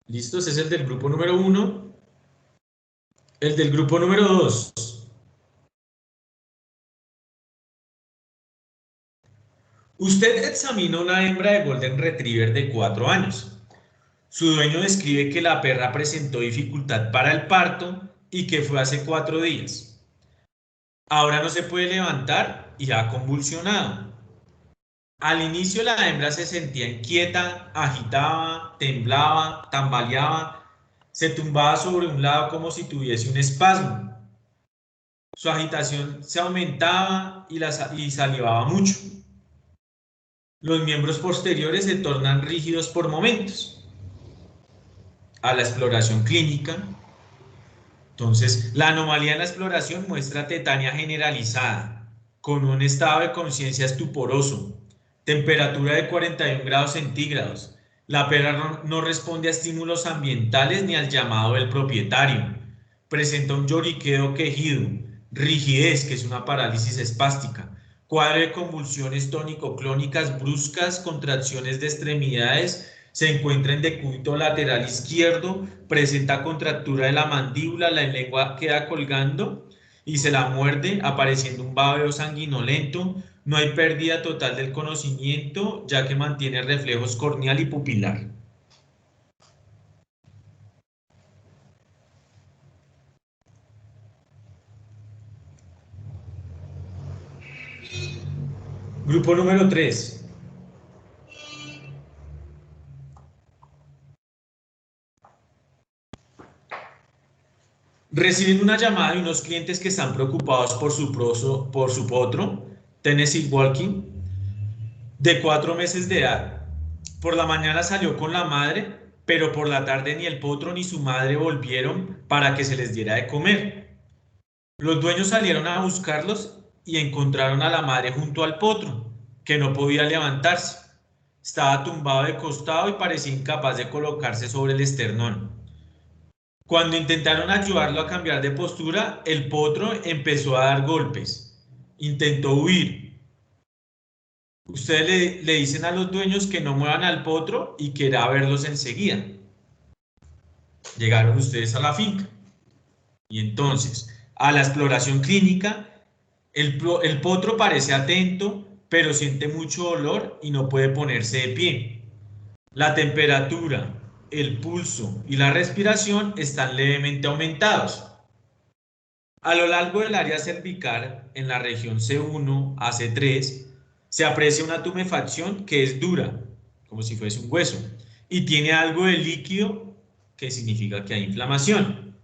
¿Listo? Ese es el del grupo número 1. El del grupo número 2. Usted examina una hembra de Golden Retriever de 4 años. Su dueño describe que la perra presentó dificultad para el parto y que fue hace 4 días. Ahora no se puede levantar y ha convulsionado. Al inicio la hembra se sentía inquieta, agitaba, temblaba, tambaleaba, se tumbaba sobre un lado como si tuviese un espasmo. Su agitación se aumentaba y salivaba mucho. Los miembros posteriores se tornan rígidos por momentos. A la exploración clínica. Entonces, la anomalía en la exploración muestra tetania generalizada, con un estado de conciencia estuporoso, temperatura de 41 grados centígrados. La perra no responde a estímulos ambientales ni al llamado del propietario. Presenta un lloriqueo quejido, rigidez, que es una parálisis espástica, cuadro de convulsiones tónico-clónicas bruscas, contracciones de extremidades, se encuentra en decúbito lateral izquierdo, presenta contractura de la mandíbula, la lengua queda colgando y se la muerde, apareciendo un babeo sanguinolento. No hay pérdida total del conocimiento, ya que mantiene reflejos corneal y pupilar. Grupo número 3. Reciben una llamada de unos clientes que están preocupados por su potro, Tennessee Walking, de 4 meses de edad. Por la mañana salió con la madre, pero por la tarde ni el potro ni su madre volvieron para que se les diera de comer. Los dueños salieron a buscarlos y encontraron a la madre junto al potro, que no podía levantarse. Estaba tumbado de costado y parecía incapaz de colocarse sobre el esternón. Cuando intentaron ayudarlo a cambiar de postura, el potro empezó a dar golpes. Intentó huir. Ustedes le dicen a los dueños que no muevan al potro y que irá a verlos enseguida. Llegaron ustedes a la finca. Y entonces, a la exploración clínica, El potro parece atento, pero siente mucho dolor y no puede ponerse de pie. La temperatura, el pulso y la respiración están levemente aumentados. A lo largo del área cervical, en la región C1 a C3, se aprecia una tumefacción que es dura, como si fuese un hueso, y tiene algo de líquido, que significa que hay inflamación.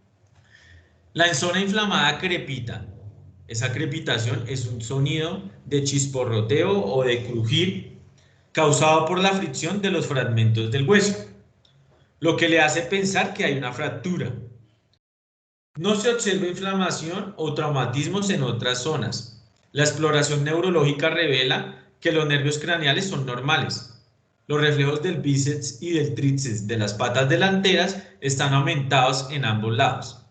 La zona inflamada crepita. Esa crepitación es un sonido de chisporroteo o de crujir causado por la fricción de los fragmentos del hueso, lo que le hace pensar que hay una fractura. No se observa inflamación o traumatismos en otras zonas. La exploración neurológica revela que los nervios craneales son normales. Los reflejos del bíceps y del tríceps de las patas delanteras están aumentados en ambos lados.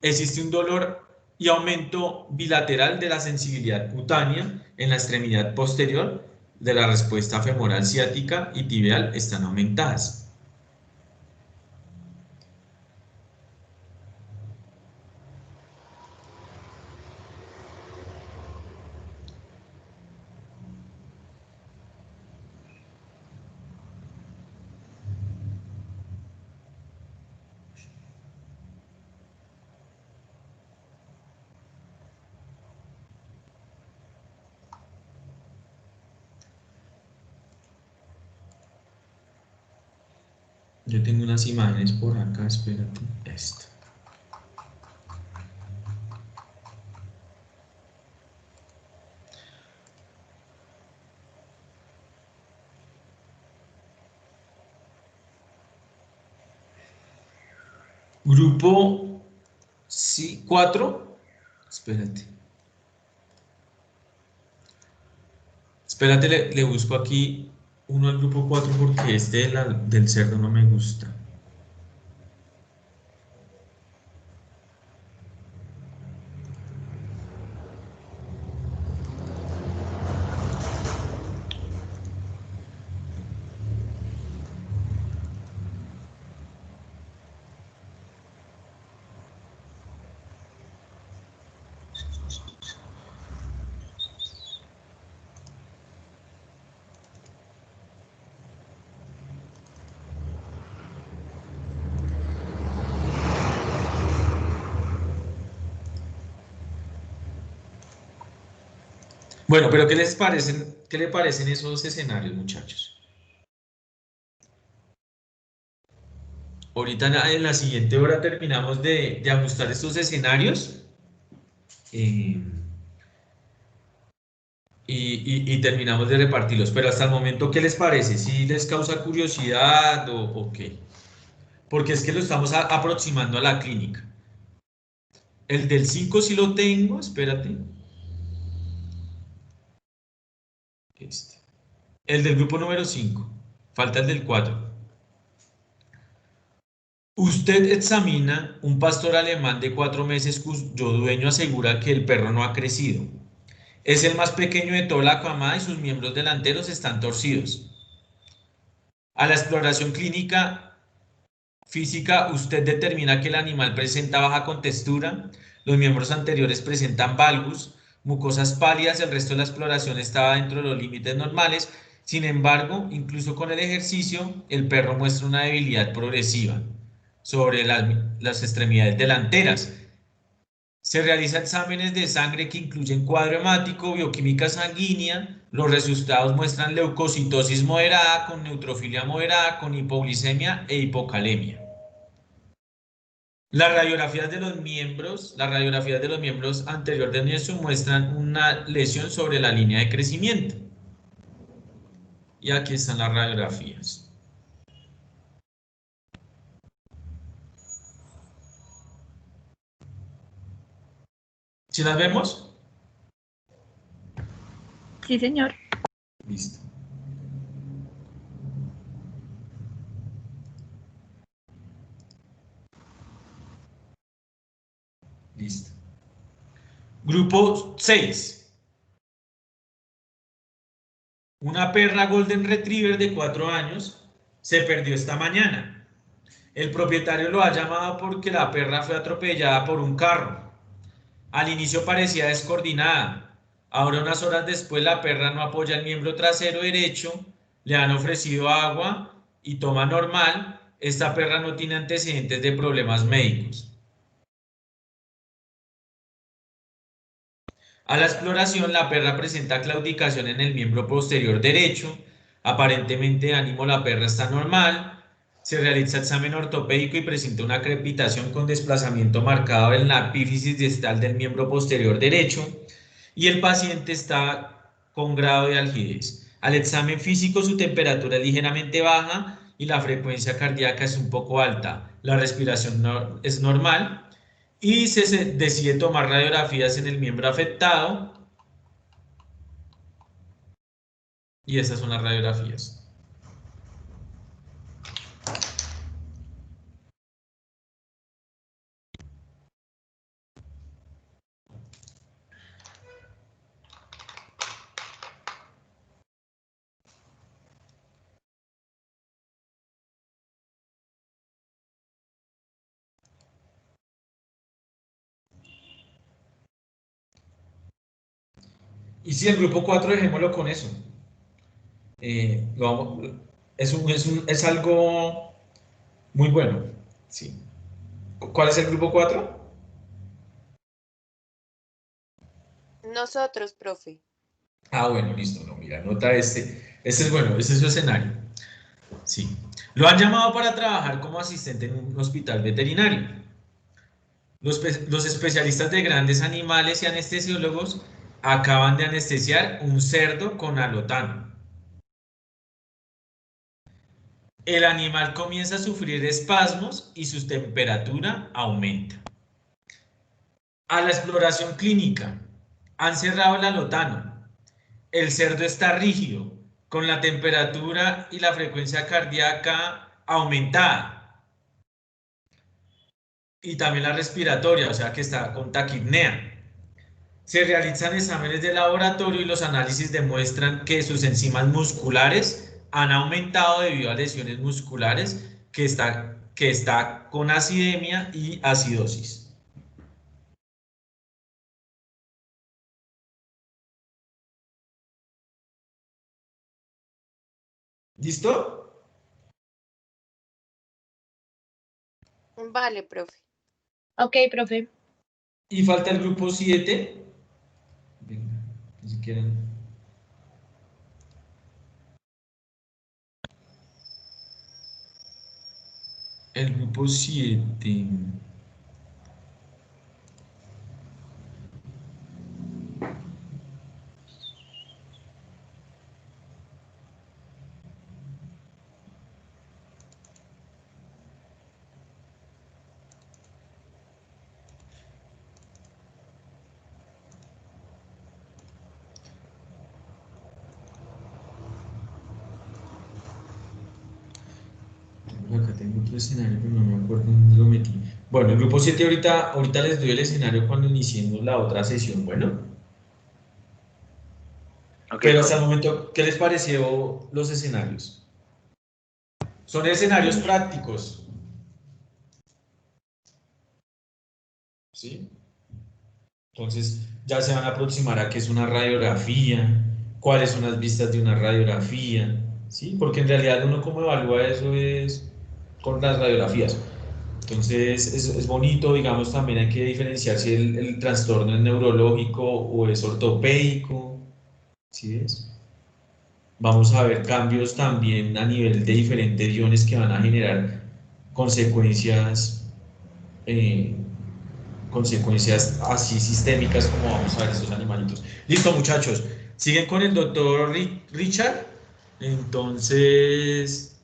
Existe un dolor y aumento bilateral de la sensibilidad cutánea en la extremidad posterior de la respuesta femoral ciática y tibial están aumentadas. Yo tengo unas imágenes por acá, espérate, esto. Grupo 4, espérate. Espérate, le busco aquí uno al grupo 4 porque este del cerdo no me gusta. Bueno, pero ¿qué le parecen esos escenarios, muchachos? Ahorita en la siguiente hora terminamos de ajustar estos escenarios y terminamos de repartirlos. Pero hasta el momento, ¿qué les parece? ¿Si les causa curiosidad o qué? Porque es que lo estamos aproximando a la clínica. El del 5 sí lo tengo, espérate. El del grupo número 5, falta el del 4. Usted examina un pastor alemán de 4 meses cuyo dueño asegura que el perro no ha crecido. Es el más pequeño de toda la camada y sus miembros delanteros están torcidos. A la exploración clínica física, usted determina que el animal presenta baja contextura, los miembros anteriores presentan valgus, mucosas pálidas, el resto de la exploración estaba dentro de los límites normales. Sin embargo, incluso con el ejercicio, el perro muestra una debilidad progresiva sobre las extremidades delanteras. Se realizan exámenes de sangre que incluyen cuadro hemático, bioquímica sanguínea. Los resultados muestran leucocitosis moderada, con neutrofilia moderada, con hipoglicemia e hipocalemia. Las radiografías de los miembros anterior del nieso muestran una lesión sobre la línea de crecimiento. Y aquí están las radiografías. ¿Sí las vemos? Sí, señor. Listo. Listo. Grupo 6. Una perra Golden Retriever de 4 años se perdió esta mañana. El propietario lo ha llamado porque la perra fue atropellada por un carro. Al inicio parecía descoordinada, Ahora, unas horas después, la perra no apoya el miembro trasero derecho, le han ofrecido agua y toma normal. Esta perra no tiene antecedentes de problemas médicos. A la exploración, la perra presenta claudicación en el miembro posterior derecho. Aparentemente, de ánimo, la perra está normal. Se realiza examen ortopédico y presenta una crepitación con desplazamiento marcado en la epífisis distal del miembro posterior derecho. Y el paciente está con grado de algidez. Al examen físico, su temperatura es ligeramente baja y la frecuencia cardíaca es un poco alta. La respiración es normal y se decide tomar radiografías en el miembro afectado. Y estas son las radiografías. Y si el grupo 4, dejémoslo con eso. Es algo muy bueno. Sí. ¿Cuál es el grupo 4? Nosotros, profe. Ah, bueno, listo. No, mira, nota este. Este es bueno, este es su escenario. Sí. Lo han llamado para trabajar como asistente en un hospital veterinario. Los especialistas de grandes animales y anestesiólogos acaban de anestesiar un cerdo con alotano. El animal comienza a sufrir espasmos y su temperatura aumenta. A la exploración clínica, han cerrado el alotano. El cerdo está rígido, con la temperatura y la frecuencia cardíaca aumentada. Y también la respiratoria, o sea que está con taquipnea. Se realizan exámenes de laboratorio y los análisis demuestran que sus enzimas musculares han aumentado debido a lesiones musculares que está con acidemia y acidosis. ¿Listo? Vale, profe. Ok, profe. Y falta el grupo 7. Venga, si quieren. El grupo 7. Acá tengo otro escenario, pero no me acuerdo dónde lo metí. Bueno, el grupo 7 ahorita les doy el escenario cuando iniciemos la otra sesión, bueno. Okay, Pero hasta el momento, ¿qué les pareció los escenarios? Son escenarios prácticos. ¿Sí? Entonces, ya se van a aproximar a qué es una radiografía, cuáles son las vistas de una radiografía, ¿sí? Porque en realidad uno cómo evalúa eso es con las radiografías. Entonces, es bonito, digamos, también hay que diferenciar si el trastorno es neurológico o es ortopédico, ¿sí ves? Vamos a ver cambios también a nivel de diferentes iones que van a generar consecuencias, consecuencias así sistémicas como vamos a ver estos animalitos. Listo, muchachos. Siguen con el doctor Richard. Entonces,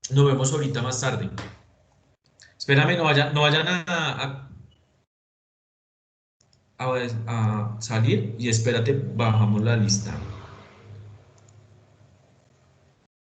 nos vemos ahorita más tarde. Espérame, no vayan a salir y espérate, bajamos la lista.